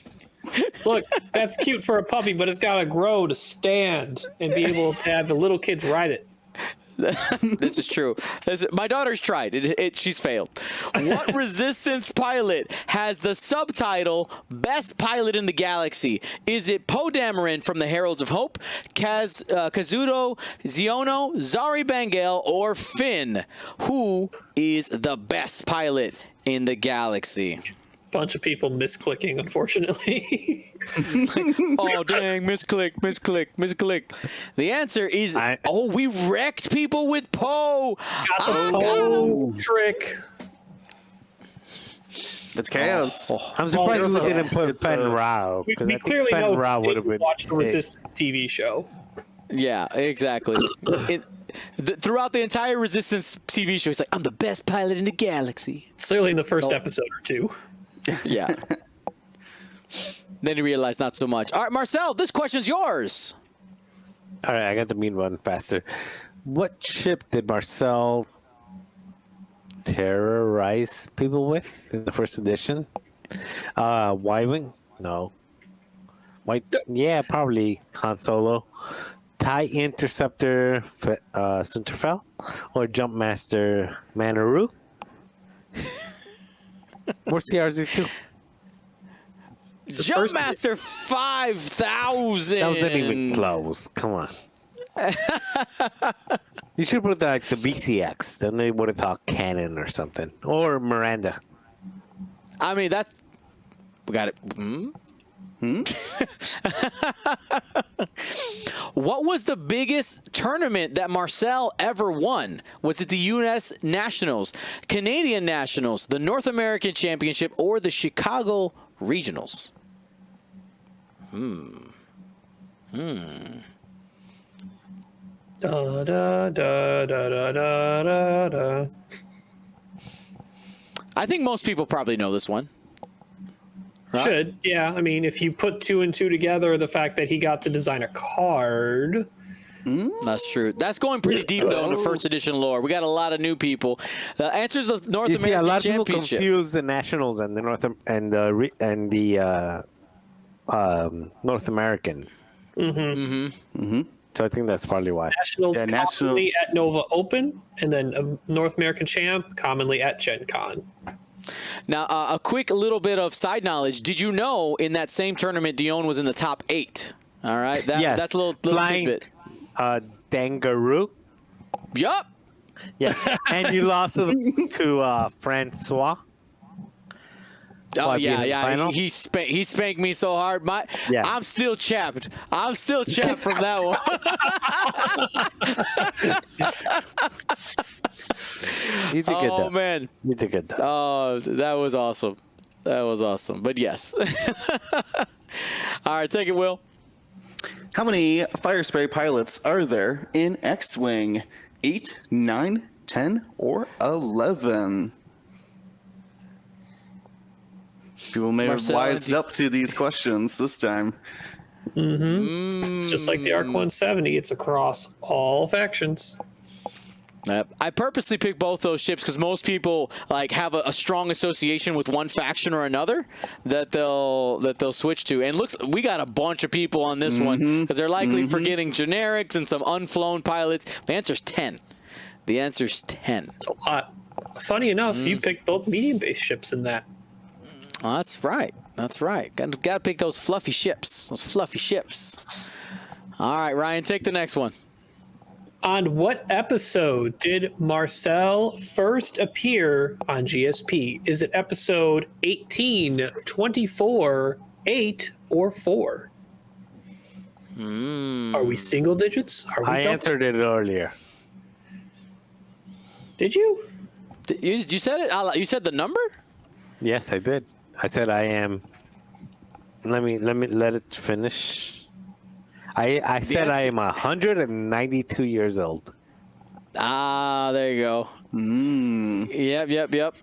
C: Look, that's cute for a puppy, but it's got to grow to stand and be able to have the little kids ride it.
A: This is true. My daughter's tried. She's failed. What Resistance pilot has the subtitle "Best Pilot in the Galaxy"? Is it Poe Dameron from the Heralds of Hope, Kazuto Ziono, Zari Bangel, or Finn? Who is the best pilot in the galaxy?
C: Bunch of people misclicking, unfortunately.
A: Oh, dang, misclick. The answer is, we wrecked people with Poe.
C: Oh, trick.
D: It's chaos.
B: I'm surprised
C: there's
B: we
C: a-
B: didn't put Fen Rao.
C: We
B: 'cause I think
C: clearly
B: Fen
C: know
B: Rao
C: you
B: would have
C: didn't
B: been.
C: watch the Resistance TV show.
A: Yeah, exactly. Throughout the entire Resistance TV show, he's like, I'm the best pilot in the galaxy.
C: Clearly in the first episode or two.
A: Yeah. Then he realized not so much. All right, Marcel, this question's yours.
B: All right, I got the mean one faster. What ship did Marcel terrorize people with in the first edition? Y-Wing? No. Yeah, probably Han Solo. TIE Interceptor Sunterfell? Or Jumpmaster Manaru? Where's the RZ2?
A: Jumpmaster 5000.
B: That wasn't even close. Come on. You should put like the VCX. Then they would have thought Canon or something. Or Miranda.
A: I mean, that's... We got it. What was the biggest tournament that Marcel ever won? Was it the U.S. Nationals, Canadian Nationals, the North American Championship, or the Chicago Regionals?
C: Da, da, da, da, da, da, da.
A: I think most people probably know this one. Right?
C: Should, yeah. I mean, if you put 2 and 2 together, the fact that he got to design a card.
A: That's true. That's going pretty deep, though, in the first edition lore. We got a lot of new people. The answers the North
B: You see, a
A: American
B: lot of people
A: Championship.
B: confuse the Nationals and the North American. So I think that's probably why.
C: Nationals
D: Yeah,
C: commonly
D: Nationals.
C: at Nova Open, and then North American Champ commonly at Gen Con.
A: Now, a quick little bit of side knowledge. Did you know in that same tournament, Dion was in the top 8? All right,
B: Yes.
A: that's a little
B: Flying,
A: tidbit.
B: Dangaroo.
A: Yup.
B: Yeah, and you lost to Francois.
A: Oh
B: What,
A: yeah,
B: the
A: yeah.
B: final?
A: He spanked me so hard.
B: Yeah.
A: I'm still chapped. I'm still chapped from that one.
B: You did good
A: Oh
B: though.
A: man.
B: You did good though.
A: Oh, that was awesome. That was awesome. But yes. All right, take it, Will.
D: How many fire spray pilots are there in X-Wing? 8, 9, 10, or 11? People may
A: Marcel,
D: have wised up to these questions this time.
C: It's just like the Arc 170. It's across all factions.
A: I purposely picked both those ships because most people like have a strong association with one faction or another that they'll switch to. And looks, we got a bunch of people on this one because they're likely forgetting generics and some unflown pilots. The answer's 10. The answer's 10.
C: It's a lot. Funny enough, you picked both medium-based ships in that.
A: Oh, that's right. That's right. Got to pick those fluffy ships. Those fluffy ships. All right, Ryan, take the next one.
C: On what episode did Marcel first appear on GSP? Is it episode 18, 24, 8, or 4? Are we single digits? Are we
B: I
C: double?
B: answered it earlier.
C: Did you?
A: You said it? You said the number?
B: Yes, I did. I said I am. Let it finish. I said I am 192 years old.
A: Ah, there you go. Yep.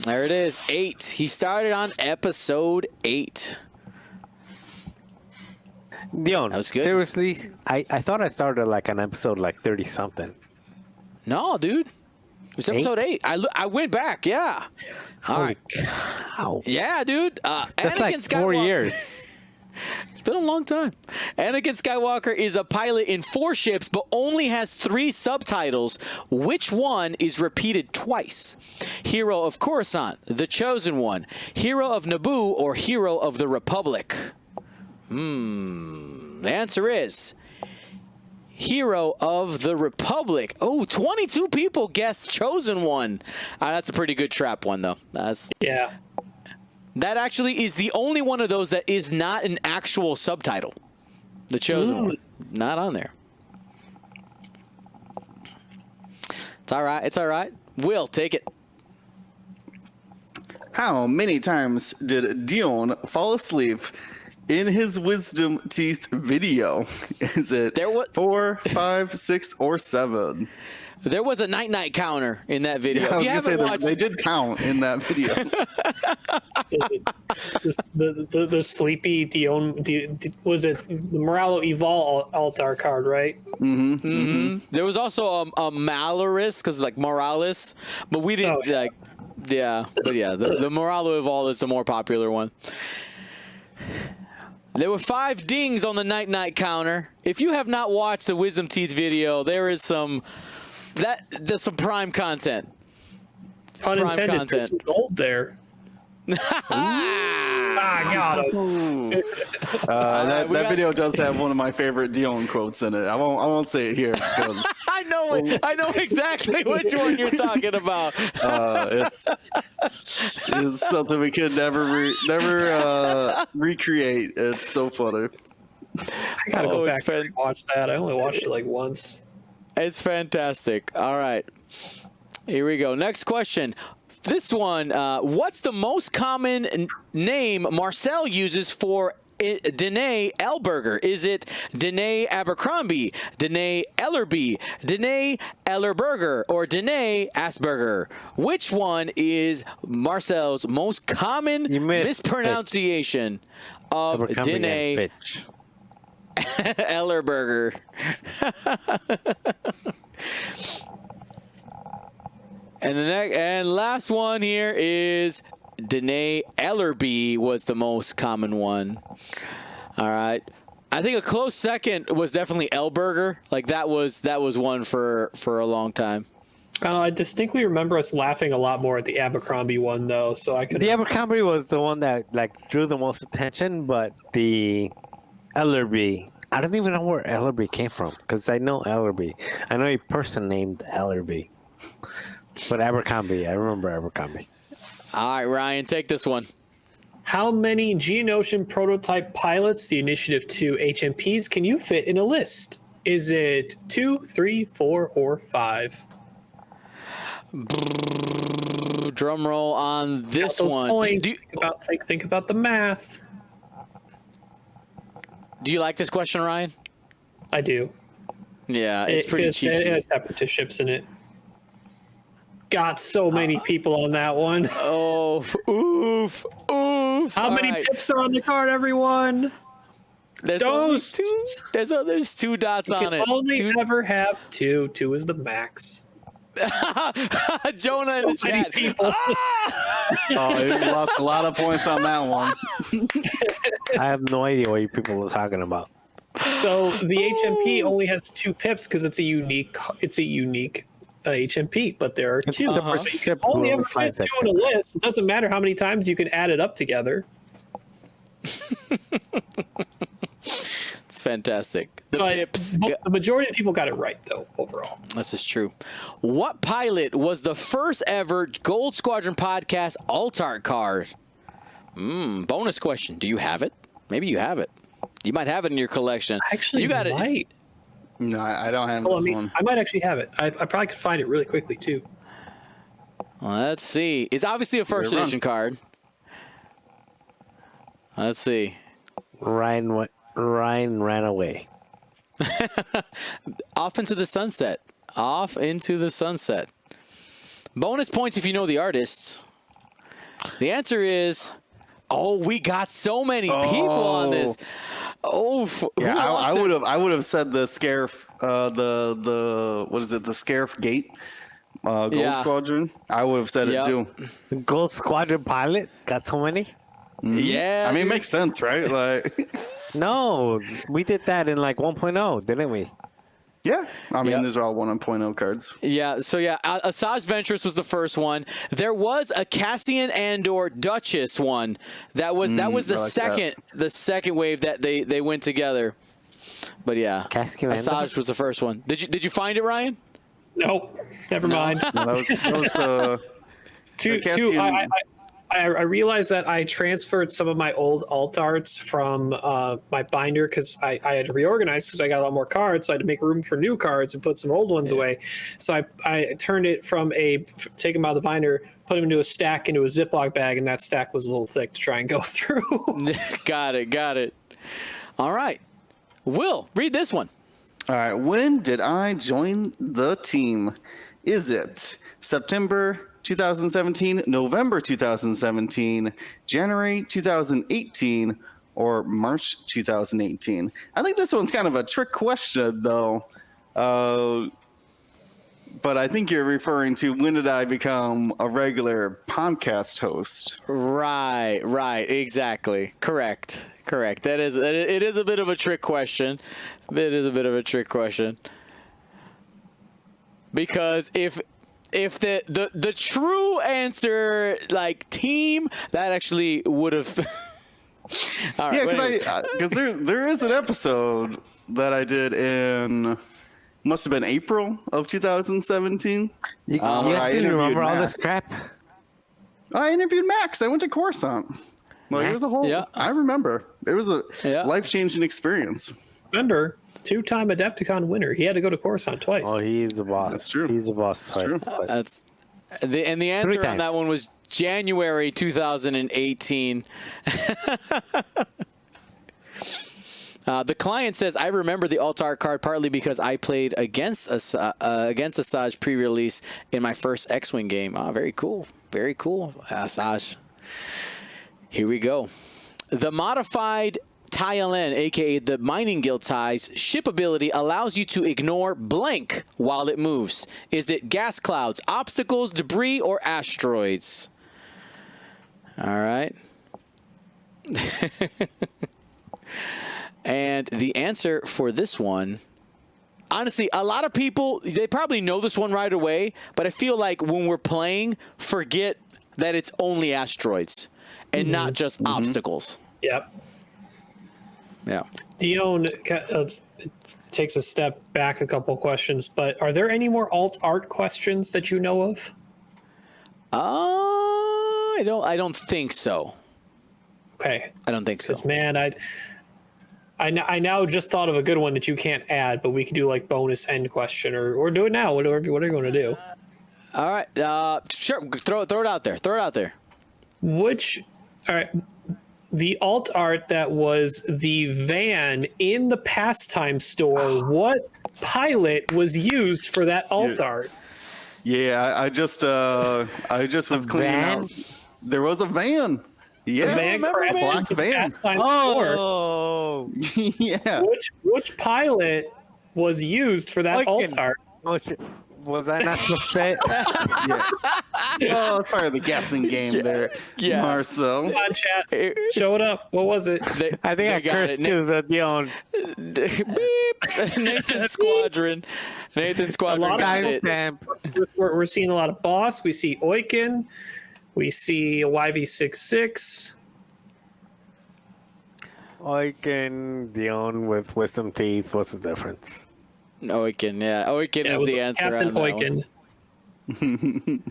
A: There it is. 8. He started on episode 8.
B: Dion,
A: That was good.
B: Seriously, I thought I started like an episode like 30 something.
A: No, dude. It was episode 8. I went back. Yeah. All right.
B: Cow.
A: Yeah, dude.
B: That's
A: Anakin
B: like 4
A: Skywalker-
B: years.
A: It's been a long time. Anakin Skywalker is a pilot in 4 ships, but only has 3 subtitles. Which one is repeated twice? Hero of Coruscant, The Chosen One, Hero of Naboo, or Hero of the Republic? The answer is Hero of the Republic. Oh, 22 people guessed Chosen One. That's a pretty good trap one, though.
C: Yeah.
A: That actually is the only one of those that is not an actual subtitle. The Chosen One. Not on there. It's all right. It's all right. Will, take it.
D: How many times did Dion fall asleep in his wisdom teeth video? Is it 4, 5, 6, or 7?
A: There was a night counter in that video.
D: Yeah, I
A: If
D: was
A: you
D: gonna say
A: haven't watched,
D: they did count in that video.
C: the sleepy Dion, was it the Moralo Evol altar card, right?
A: there was also a Malaris, because like Morales, but we didn't
C: Oh, yeah.
A: like. Yeah, but yeah, the Moralo Evol is the more popular one. There were 5 dings on the night counter. If you have not watched the Wisdom Teeth video, there's some prime content.
C: Pun
A: Prime
C: intended.
A: content.
C: There's some gold there. I got him.
D: That
A: we got-
D: video does have one of my favorite Dion quotes in it. I won't say it here because
A: I know it. I know exactly which one you're talking about.
D: it's something we could never recreate. It's so funny.
C: I gotta go
A: it's
C: back and watch that. I only watched it like once.
A: It's fantastic. All right. Here we go. Next question. This one, what's the most common name Marcel uses for Danae Elberger? Is it Danae Abercrombie, Danae Ellerby, Danae Ellerberger, or Danae Asperger? Which one is Marcel's most common
B: You missed
A: mispronunciation of
B: Abercrombie and
A: Danae
B: Fitch.
A: Ellerberger? And last one here is Danae Ellerby was the most common one. All right. I think a close second was definitely Elberger. Like that was one for a long time.
C: I distinctly remember us laughing a lot more at the Abercrombie one, though. So I could.
B: The Abercrombie was the one that like drew the most attention, but the Ellerby, I don't even know where Ellerby came from because I know Ellerby. I know a person named Ellerby, but Abercrombie, I remember Abercrombie.
A: All right, Ryan, take this one.
C: How many Geonosian prototype pilots, the Initiative 2 HMPs, can you fit in a list? Is it 2, 3, 4, or 5?
A: Drum roll on this
C: Those
A: one.
C: points. Think about the math.
A: Do you like this question, Ryan?
C: I do.
A: Yeah, it's pretty cheeky.
C: It has separatist ships in it. Got so many people on that one.
A: Oh, oof.
C: How
A: All
C: many
A: right.
C: pips are on the card, everyone?
A: There's
C: Dose.
A: only two. There's 2 dots
C: You
A: on
C: can
A: it.
C: only
A: Two-
C: ever have 2. 2 is the max.
A: Jonah in the
C: Many
A: chat.
C: people.
D: Oh, you lost a lot of points on that one.
B: I have no idea what you people are talking about.
C: So the HMP only has 2 pips because it's a unique HMP, but there are 2.
B: It's
C: So you can only ever fit 2 on a list. It doesn't matter how many times you can add it up together.
A: It's fantastic. The
C: But
A: pips.
C: the majority of people got it right, though, overall.
A: This is true. What pilot was the first ever Gold Squadron podcast alt-art card? Bonus question. Do you have it? Maybe you have it. You might have it in your collection.
C: Actually,
A: you got
C: might.
A: it.
D: No, I don't have
C: Well,
D: this one.
C: I might actually have it. I probably could find it really quickly, too.
A: Well, let's see. It's obviously a first
D: Good run.
A: edition card. Let's see.
B: Ryan ran away.
A: Off into the sunset. Off into the sunset. Bonus points if you know the artists. The answer is, we got so many people on this.
D: Yeah, I would have said the Scarif, what is it? The Scarif Gate, Gold
A: Yeah.
D: Squadron. I would have said
A: Yep.
D: it too.
B: Gold Squadron pilot got so many.
A: Yeah.
D: I mean, it
A: dude.
D: makes sense, right? Like,
B: No, we did that in like 1.0, didn't we?
D: yeah. I mean,
A: Yep.
D: these are all 1.0 cards.
A: Yeah, so yeah, Asajj Ventress was the first one. There was a Cassian Andor Duchess one. That was the
D: I like
A: the second wave that they went together. But yeah,
B: Cassian Andor?
A: Asajj was the first one. Did you find it, Ryan?
C: Nope. Never mind.
D: No, that was
C: Two.
D: Caspian-
C: I realized that I transferred some of my old alt arts from my binder because I had to reorganize because I got a lot more cards, so I had to make room for new cards and put some old ones away. So I turned it from take them out of the binder, put them into a stack, into a Ziploc bag, and that stack was a little thick to try and go through.
A: Got it. All right, Will, read this one.
D: All right. When did I join the team? Is it September 2017, November 2017, January 2018, or March 2018? I think this one's kind of a trick question, though. But I think you're referring to when did I become a regular podcast host?
A: Right, exactly. Correct. It is a bit of a trick question. Because if the true answer, like team, that actually would have. All right,
D: Yeah, because there is an episode that I did in must have been April of 2017.
B: You
D: I
B: actually
D: interviewed
B: remember all
D: Max.
B: this crap?
D: I interviewed Max. I went to Coruscant. Like, it was a whole.
A: Yeah.
D: I remember. It was a
A: Yeah.
D: life-changing experience.
C: Remember, 2-time Adepticon winner. He had to go to Coruscant twice.
B: Oh, he's the boss.
D: That's true.
B: He's the boss twice.
D: true.
A: That's the answer on
B: times.
A: that one was January 2018. The client says, I remember the alt-art card partly because I played against Asajj pre-release in my first X-Wing game. Very cool. Asajj. Here we go. The modified TILN, aka the Mining Guild ties, ship ability allows you to ignore blank while it moves. Is it gas clouds, obstacles, debris, or asteroids? All right. And the answer for this one, honestly, a lot of people, they probably know this one right away, but I feel like when we're playing, forget that it's only asteroids and not just obstacles.
C: Yep.
A: Yeah.
C: Dion takes a step back a couple questions, but are there any more alt art questions that you know of?
A: I don't think so.
C: Okay.
A: I don't think so.
C: Because man, I now just thought of a good one that you can't add, but we could do like bonus end question or do it now. Whatever you want to do.
A: All right. Sure. Throw it out there.
C: All right. The alt art that was the van in the pastime store, what pilot was used for that alt art?
D: Yeah, I just was cleaning
B: van?
D: out. There was a van. Yeah,
C: The van crashed
D: Black
C: into the
D: van.
C: pastime store.
B: Oh,
D: yeah.
C: Which pilot was used for that alt art?
B: oh shit. Was I not supposed to say it?
D: Yeah. Oh, it's part of the guessing game there,
A: Yeah.
D: Marcel.
C: Come on, chat. Show it up. What was it?
B: I think I cursed you, so Dion.
A: Beep. Nathan Squadron. Nathan Squadron.
C: A lot of
A: got it.
B: Timestamp.
C: We're seeing a lot of boss. We see Oiken. We see a YV66.
B: Oiken, Dion with wisdom teeth. What's the difference?
A: Oiken, yeah. Oiken
C: Yeah, it
A: is
C: was
A: the answer
C: Captain
A: on that one.
C: Oiken.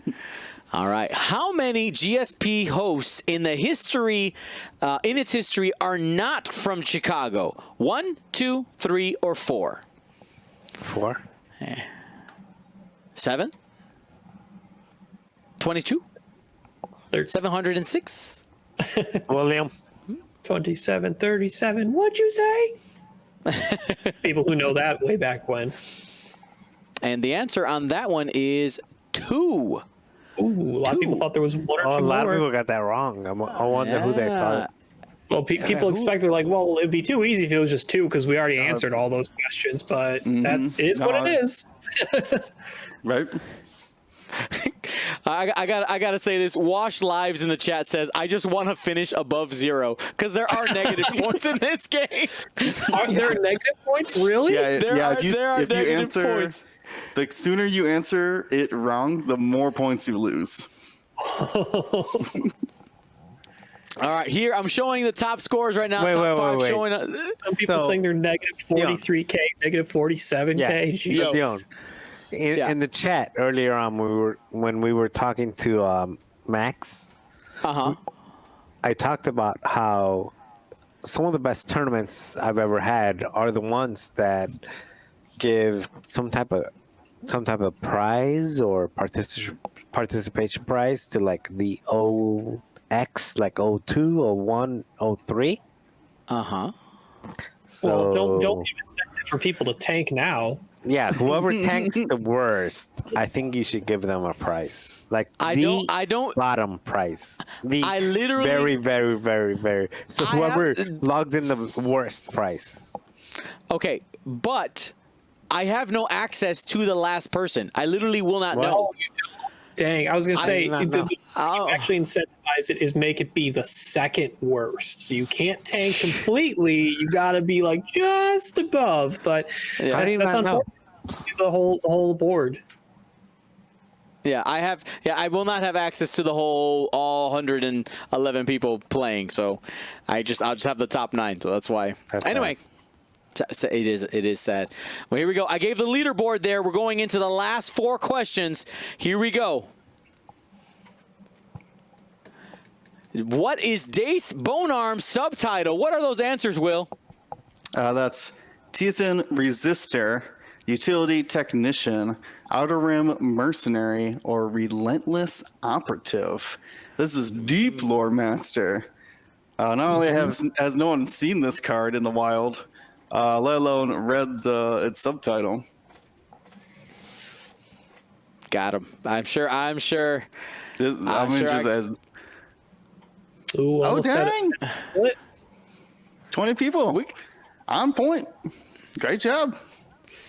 A: All right. How many GSP hosts in the history, in its history, are not from Chicago? 1, 2, 3, or 4?
B: 4.
A: 7? 22? 706?
B: William.
C: 27, 37. What'd you say? People who know that way back when.
A: And the answer on that one is 2.
C: Ooh, a lot of people thought there was 1 or 2
B: Oh, a lot of
C: more.
B: people got that wrong. I wonder who they thought.
C: Well, people expected, like, well, it'd be too easy if it was just 2 because we already answered all those questions, but that is what it is.
D: Right?
A: I gotta say this. Wash Lives in the chat says, I just want to finish above 0 because there are negative points in this game.
C: Are there negative points? Really?
D: Yeah,
A: There
D: yeah.
A: are
D: If you
A: negative
D: answer,
A: points.
D: the sooner you answer it wrong, the more points you lose.
A: All right, here I'm showing the top scores right now.
B: Wait,
A: top 5
B: wait.
A: showing.
C: Some people
B: So-
C: saying they're negative 43K, negative 47K.
B: Yeah.
C: Jeez.
A: Yo.
B: Dion. In the chat earlier on, when we were talking to Max, I talked about how some of the best tournaments I've ever had are the ones that give some type of prize or participation prize to like the OX, like 02, 01, 03. So
C: Well, don't give incentive for people to tank now.
B: yeah, whoever tanks the worst, I think you should give them a prize. Like
A: I don't.
B: bottom price.
A: I literally-
B: very, very, very, very. So
A: I
B: whoever
A: have-
B: logs in the worst price.
A: Okay, but I have no access to the last person. I literally will not know.
C: Dang, I was going to say,
B: do not know.
C: you actually incentivize it is make it be the second worst. So you can't tank completely. You got to be like just above. But
A: Yeah.
B: How do you
C: that's
B: not know?
C: unfortunate. The whole board.
A: Yeah, I will not have access to the whole all 111 people playing. So I'll just have the top 9. So that's why.
B: That's
A: Anyway. It is sad. Well, here we go. I gave the leaderboard there. We're going into the last 4 questions. Here we go. What is Dace Bonearm's subtitle? What are those answers, Will?
D: That's Teethan Resistor, Utility Technician, Outer Rim Mercenary, or Relentless Operative. This is deep lore master. Not only has no one seen this card in the wild, let alone read its subtitle.
A: Got him. I'm sure.
D: I'm
A: sure
D: interested.
C: Ooh,
D: Oh,
C: almost said
D: dang.
C: it. What?
D: 20 people. On point. Great job.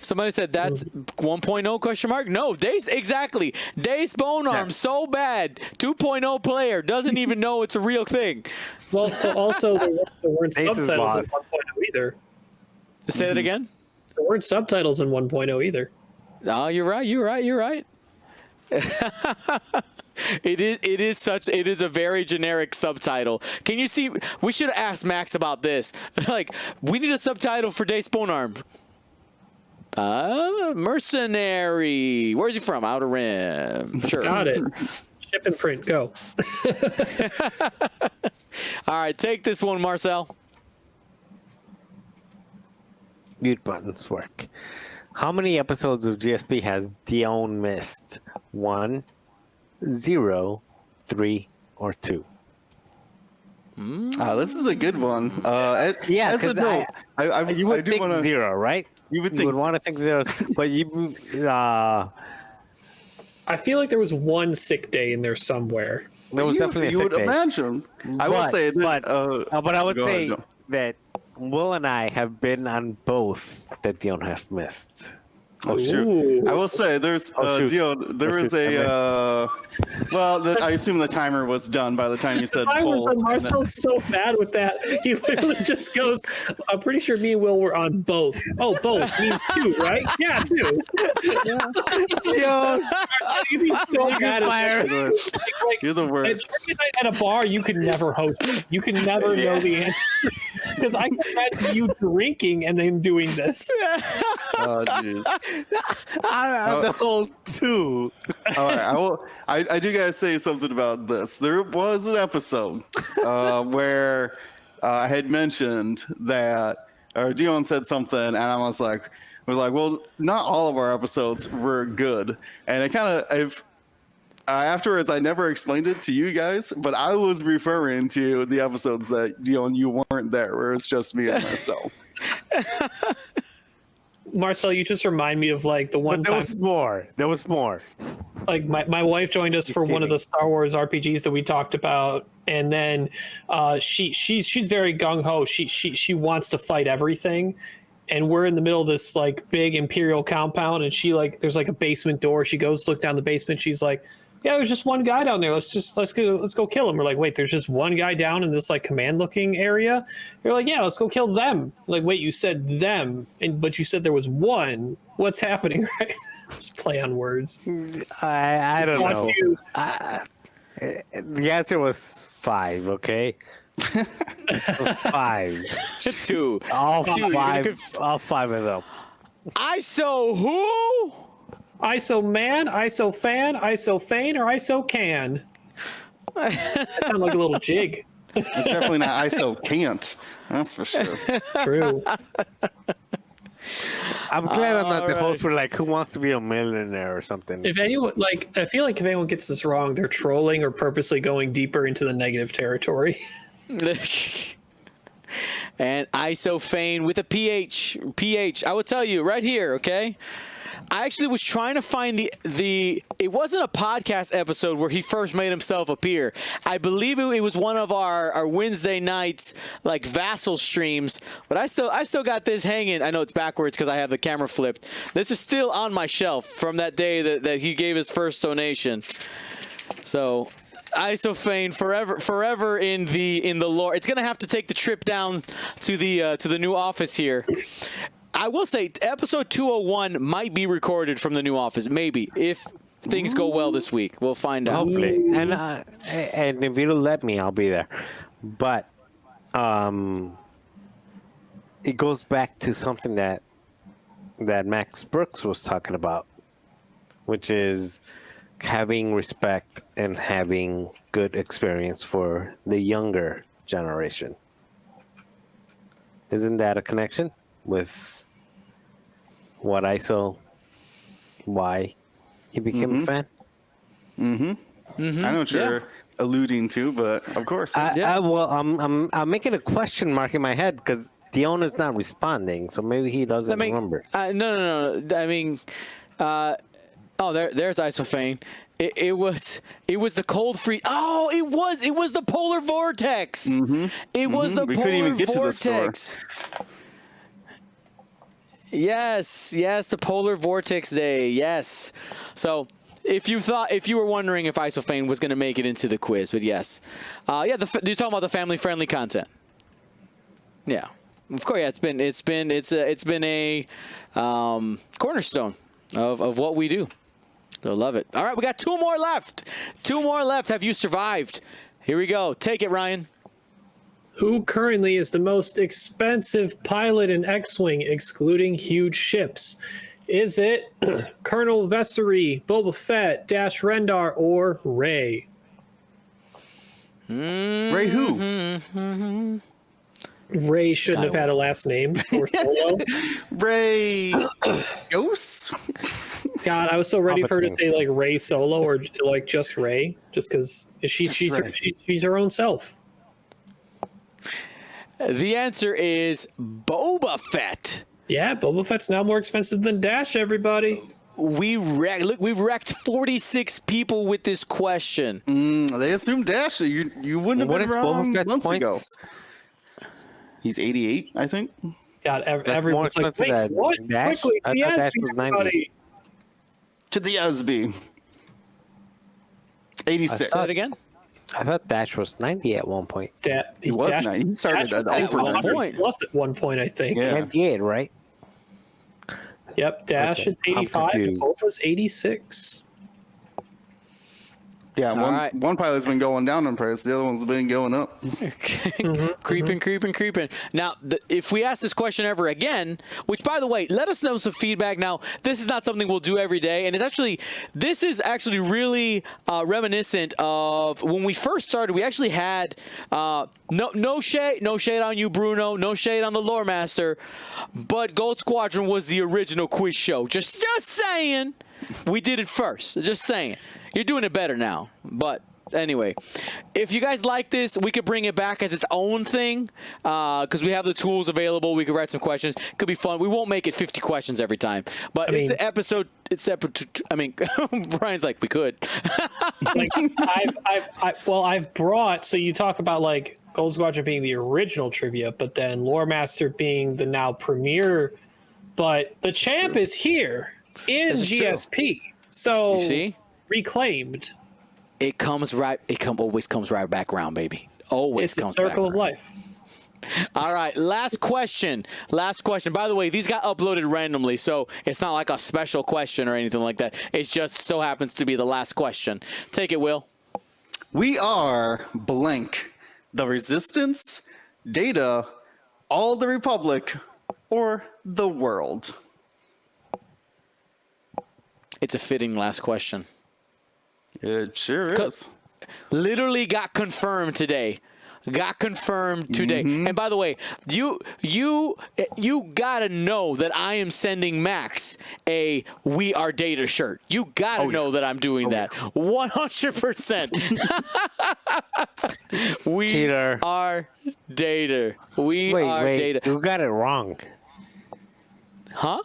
A: Somebody said that's 1.0 question mark. No, Dace exactly. Dace Bonearm
D: Yeah.
A: so bad. 2.0 player doesn't even know it's a real thing.
C: Well, so also there weren't
B: Ace is
C: subtitles in
B: boss.
C: 1.0 either.
A: Say that again.
C: There weren't subtitles in 1.0 either.
A: Oh, you're right. You're right. It is a very generic subtitle. Can you see? We should have asked Max about this. Like, we need a subtitle for Dace Bonearm. Mercenary. Where's he from? Outer Rim. Sure.
C: Got it. Ship and print. Go.
A: All right, take this one, Marcel.
B: Mute buttons work. How many episodes of GSP has Dion missed? 1, 0, 3, or 2?
D: This is a good one.
B: Yeah,
D: as a
B: 'cause
D: note,
B: you
D: I
B: would
D: do
B: think
D: wanna,
B: 0, right?
D: You would
B: You
D: think
B: would want to think 0, but you.
C: I feel like there was one sick day in there somewhere.
B: There was definitely a
D: you
B: sick
D: would
B: day.
D: imagine. I will say that.
B: But I would
D: go
B: say
D: ahead, go.
B: that Will and I have been on both that Dion has missed.
D: That's true.
C: Ooh.
D: I will say, there's
B: shoot.
D: Dion, there
B: Oh,
D: was
B: shoot.
D: a I assume the timer was done by the time you said
C: I was
D: both.
C: Marcel's so bad with that. He literally just goes, I'm pretty sure me and Will were on both. Oh, both means two, right? Yeah, two.
B: Yo,
C: You'd be so mad
B: fire.
C: at that. Like,
D: You're the
C: at
D: worst.
C: Saturday night at a bar, you could never host it. You can never know the answer. Because I can imagine you drinking and then doing this.
D: Oh, jeez.
B: I'm the whole two.
D: All right, I do gotta say something about this. There was an episode where I had mentioned that, or Dion said something, and I was like, well, not all of our episodes were good, and I kind of, afterwards, I never explained it to you guys, but I was referring to the episodes that Dion, you weren't there, where it's just me and myself.
C: Marcel, you just remind me of like the one
B: But there
C: time,
B: was more. There was more.
C: like my wife joined us for one of the Star Wars RPGs that we talked about, and then she's very gung ho. She wants to fight everything, and we're in the middle of this like big Imperial compound, and she like there's like a basement door. She goes to look down the basement. She's like, yeah, there's just one guy down there. Let's go kill him. We're like, wait, there's just one guy down in this like command looking area. You're like, yeah, let's go kill them. Like, wait, you said them, but you said there was one. What's happening, right? Just play on words.
B: I don't
C: Watch
B: know.
C: you.
B: The answer was 5, okay? 5.
A: 2.
B: All
A: Dude,
B: 5. All 5 of them.
A: ISO who?
C: ISO man, ISO fan, ISO feign, or ISO can. Sound like a little jig.
D: It's definitely not ISO can't. That's for sure.
C: True.
B: I'm glad I'm not the host for like Who Wants to Be a Millionaire or something.
C: If anyone I feel like if anyone gets this wrong, they're trolling or purposely going deeper into the negative territory.
A: And ISO Fane with a PH. PH. I will tell you right here, okay? I actually was trying to find the it wasn't a podcast episode where he first made himself appear. I believe it was one of our Wednesday nights like vassal streams, but I still got this hanging. I know it's backwards because I have the camera flipped. This is still on my shelf from that day that he gave his first donation. So Isofane forever in the lore. It's gonna have to take the trip down to the new office here. I will say episode 201 might be recorded from the new office. Maybe if things go well this week, we'll find out.
B: Hopefully, and if you'll let me, I'll be there. But it goes back to something that Max Brooks was talking about, which is having respect and having good experience for the younger generation. Isn't that a connection with what I saw, why he became a fan?
D: I know what you're alluding to, but of course.
B: I'm making a question mark in my head because Dion is not responding, so maybe he doesn't remember.
A: No. I mean, there's Isofane. It was the cold freeze. Oh, it was the polar vortex. It was the
D: We couldn't
A: polar
D: even get to the store.
A: vortex. Yes, the polar vortex day. Yes. So if you were wondering if Isofane was going to make it into the quiz, but yes, you're talking about the family-friendly content. Yeah, of course. Yeah, it's been a cornerstone of what we do. So love it. All right, we got 2 more left. 2 more left. Have you survived? Here we go. Take it, Ryan.
C: Who currently is the most expensive pilot in X-Wing, excluding huge ships? Is it Colonel Vessery, Boba Fett, Dash Rendar, or Rey?
D: Ray who?
C: Rey shouldn't have had a last name or Solo.
D: Ray Ghost?
C: God, I was so ready for her to say like Rey Solo or like just Rey, just because she's her own self.
A: The answer is Boba Fett.
C: Yeah, Boba Fett's now more expensive than Dash, everybody.
A: We've wrecked 46 people with this question.
D: They assumed Dash. You wouldn't have
B: What
D: been
B: is
D: wrong
B: Boba Fett's
D: months ago.
B: points?
D: He's 88, I think.
C: God, everyone's
B: more
C: like, wait,
B: expensive than
C: what?
B: Dash?
C: Quickly,
B: I thought
C: yes,
B: Dash was 90.
C: everybody.
D: To the Yasby. 86.
A: Say it again.
B: I thought Dash was 90 at one point.
D: He was 90. He started at over
A: 100.
D: 100.
C: Plus at one point, I think.
D: Yeah.
B: 98, right?
C: Yep, Dash
B: Okay,
C: is
B: I'm
C: 85 and
B: confused.
C: Bolt is 86.
D: Yeah,
A: right.
D: one pilot's been going down in price. The other one's been going up.
A: Creeping. Now, if we ask this question ever again, which, by the way, let us know some feedback. Now, this is not something we'll do every day, and this is actually really reminiscent of when we first started. We actually had no shade on you, Bruno, no shade on the Lore Master, but Gold Squadron was the original quiz show. Just saying, we did it first. Just saying. You're doing it better now. But anyway, if you guys like this, we could bring it back as its own thing because we have the tools available. We could write some questions. Could be fun. We won't make it 50 questions every time. But it's an episode. I mean, Brian's like, we could.
C: Like, I've brought, so you talk about like Gold Squadron being the original trivia, but then Lore Master being the now premiere. But the champ is here in GSP. So
A: You see?
C: Reclaimed.
A: It always comes right back around, baby. Always
C: It's the
A: comes back
C: circle of
A: around.
C: life.
A: All right, last question. By the way, these got uploaded randomly, so it's not like a special question or anything like that. It just so happens to be the last question. Take it, Will.
D: We are blank. The Resistance, Data, all the Republic, or the world.
A: It's a fitting last question.
D: It sure is.
A: Literally got confirmed today. And by the way, you gotta know that I am sending Max a "We Are Data" shirt. You gotta know that I'm doing that. 100%. We
B: Cheater.
A: are Data. We are
B: Wait,
A: Data.
B: you got it wrong.
A: Huh?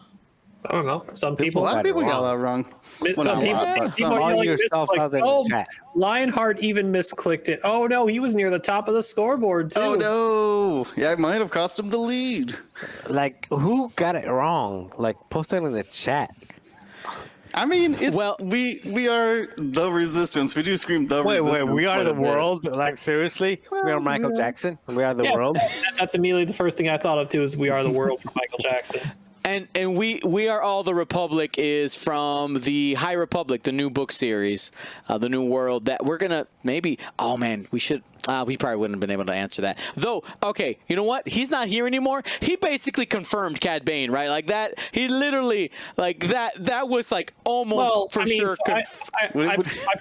C: I don't know. Some
D: A
C: people.
D: lot of people got
B: wrong.
D: that wrong.
C: Some
D: Well, not a lot,
C: people,
D: but
C: people
D: some.
C: are
B: All
C: like,
B: yourself out in the chat.
C: Lionheart even misclicked it. Oh no, he was near the top of the scoreboard too.
D: Oh no! Yeah, it might have cost him the lead.
B: Like, who got it wrong? Like, post it in the chat.
D: I mean,
A: Well-
D: we are the Resistance. We do scream the
B: Wait,
D: Resistance.
B: we are
D: quite
B: the
D: a bit.
B: world? Like, seriously? We are Michael Jackson? We are the
C: Yeah,
B: world?
C: That's immediately the first thing I thought of too. Is "We Are the World" from Michael Jackson.
A: And we are all the Republic is from the High Republic, the new book series, the new world that we're gonna maybe. Oh man, we should. We probably wouldn't have been able to answer that though. Okay, you know what? He's not here anymore. He basically confirmed Cad Bane, right? Like that. He literally like that. That was like almost
C: Well,
A: for
C: I mean,
A: sure.
C: so I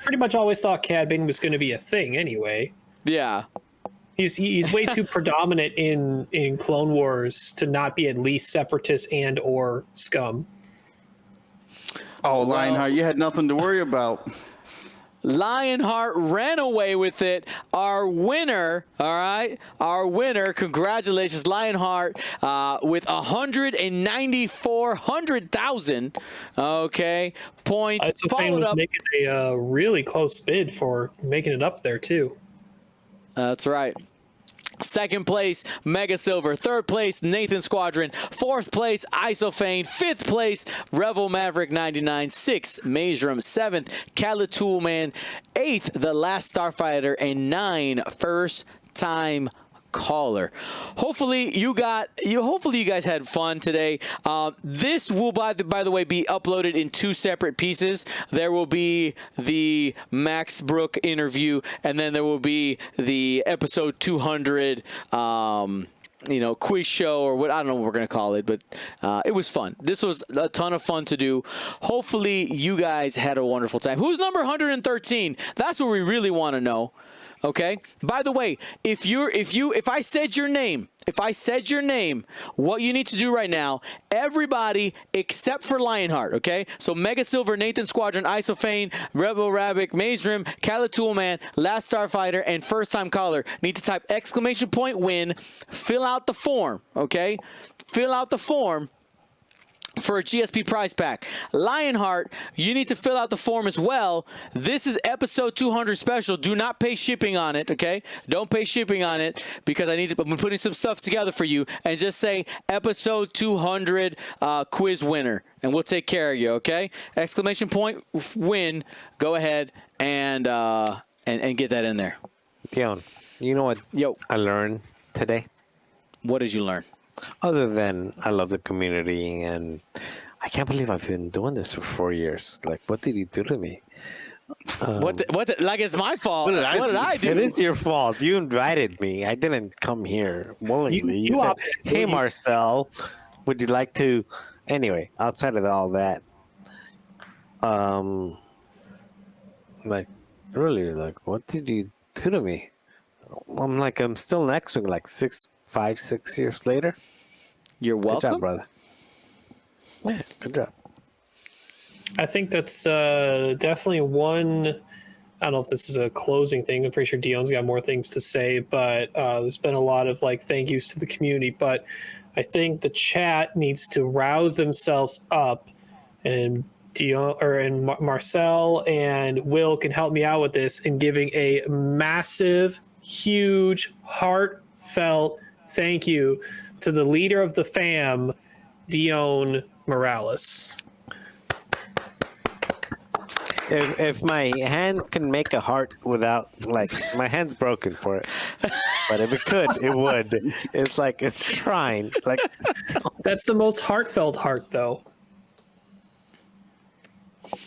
C: pretty much always thought Cad Bane was going to be a thing anyway.
A: Yeah.
C: He's way too predominant in Clone Wars to not be at least Separatist and or scum.
D: Oh, Lionheart, you had nothing to worry about.
A: Lionheart ran away with it. Our winner, all right? Our winner, congratulations, Lionheart, with 194,000, okay, points.
C: Fang
A: Followed
C: was
A: up.
C: making a really close bid for making it up there too.
A: That's right. Second place, Mega Silver. Third place, Nathan Squadron. Fourth place, Isofane. Fifth place, Rebel Maverick 99. Sixth, Majorum. Seventh, Calatul Man. Eighth, The Last Starfighter. And 9, First Time Caller. Hopefully you guys had fun today. This will by the way be uploaded in 2 separate pieces. There will be the Max Brook interview, and then there will be the episode 200 quiz show, or what, I don't know what we're gonna call it, but it was fun. This was a ton of fun to do. Hopefully you guys had a wonderful time. Who's number 113? That's what we really want to know. Okay. By the way, if I said your name, what you need to do right now, everybody except for Lionheart, okay? So Mega Silver, Nathan Squadron, Isofane, Rebel Rabbik, Majorum, Calatul Man, Last Starfighter, and First Time Caller need to type !win, fill out the form, okay? Fill out the form. for a GSP prize pack. Lionheart, you need to fill out the form as well. This is episode 200 special. Do not pay shipping on it, okay? Don't pay shipping on it because I'm putting some stuff together for you, and just say episode 200 quiz winner, and we'll take care of you, okay? Exclamation point win. Go ahead and get that in there.
B: Dion, you know what I learned today?
A: What did you learn?
B: Other than I love the community, and I can't believe I've been doing this for 4 years. Like, what did he do to me?
A: Like, it's my fault. What did I do?
B: It is your fault. You invited me. I didn't come here willingly. You said, hey, Marcel, would you like to... Anyway, outside of all that, like, really, like, what did you do to me? I'm still in X-Wing, like 5, 6 years later.
A: You're welcome.
B: Good job, brother. Yeah, good job.
C: I think that's definitely one. I don't know if this is a closing thing. I'm pretty sure Dion's got more things to say, but there's been a lot of like thank yous to the community. But I think the chat needs to rouse themselves up, and Dion and Marcel and Will can help me out with this in giving a massive, huge, heartfelt thank you to the leader of the fam, Dion Morales.
B: If my hand can make a heart without, like, my hand's broken for it, but if it could, it would. It's like it's shrine. Like,
C: That's the most heartfelt heart, though.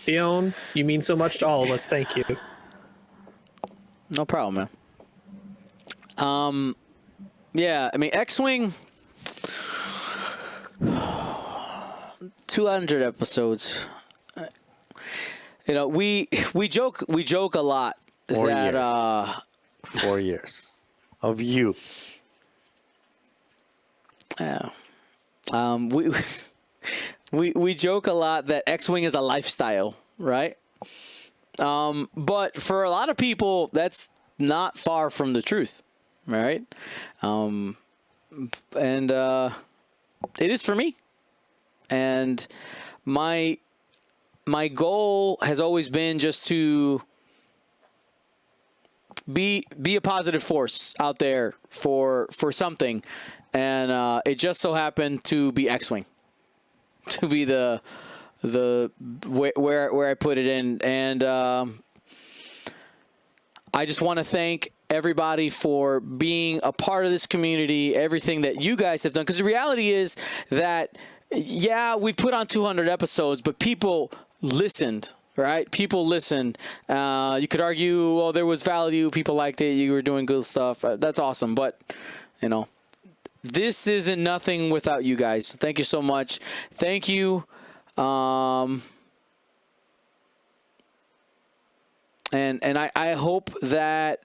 C: Dion, you mean so much to all of us. Thank you.
A: No problem, man. Yeah, I mean, X-Wing, 200 episodes. You know, we joke a lot
B: 4
A: that
B: years. 4 years of you.
A: Yeah. We joke a lot that X-Wing is a lifestyle, right? But for a lot of people, that's not far from the truth, right? And it is for me. And my goal has always been just to be a positive force out there for something, and it just so happened to be X-Wing, to be the where I put it in, and I just want to thank everybody for being a part of this community, everything that you guys have done, because the reality is that, yeah, we put on 200 episodes, but people listened, right? People listened. You could argue, well, there was value. People liked it. You were doing good stuff. That's awesome. But, you know, this isn't nothing without you guys. Thank you so much. Thank you. And I hope that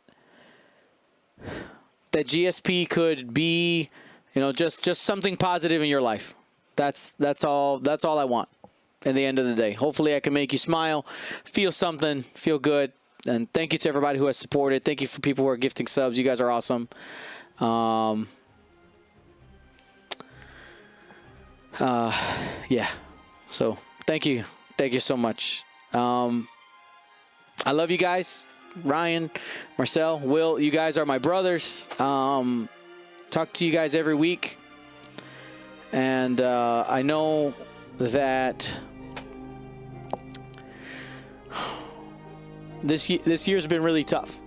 A: GSP could be, you know, just something positive in your life. That's all I want at the end of the day. Hopefully I can make you smile, feel something, feel good. And thank you to everybody who has supported. Thank you for people who are gifting subs. You guys are awesome. Yeah. So thank you. Thank you so much. I love you guys. Ryan, Marcel, Will, you guys are my brothers. Talk to you guys every week. And I know that this year's been really tough.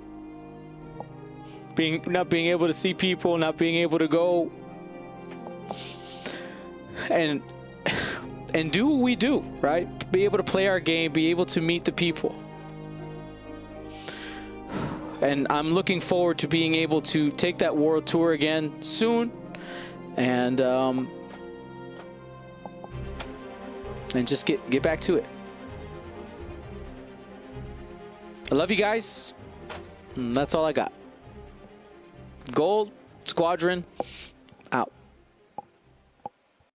A: Not being able to see people, not being able to go and do what we do, right? Be able to play our game, be able to meet the people. And I'm looking forward to being able to take that world tour again soon, and just get back to it. I love you guys. And that's all I got. Gold, Squadron,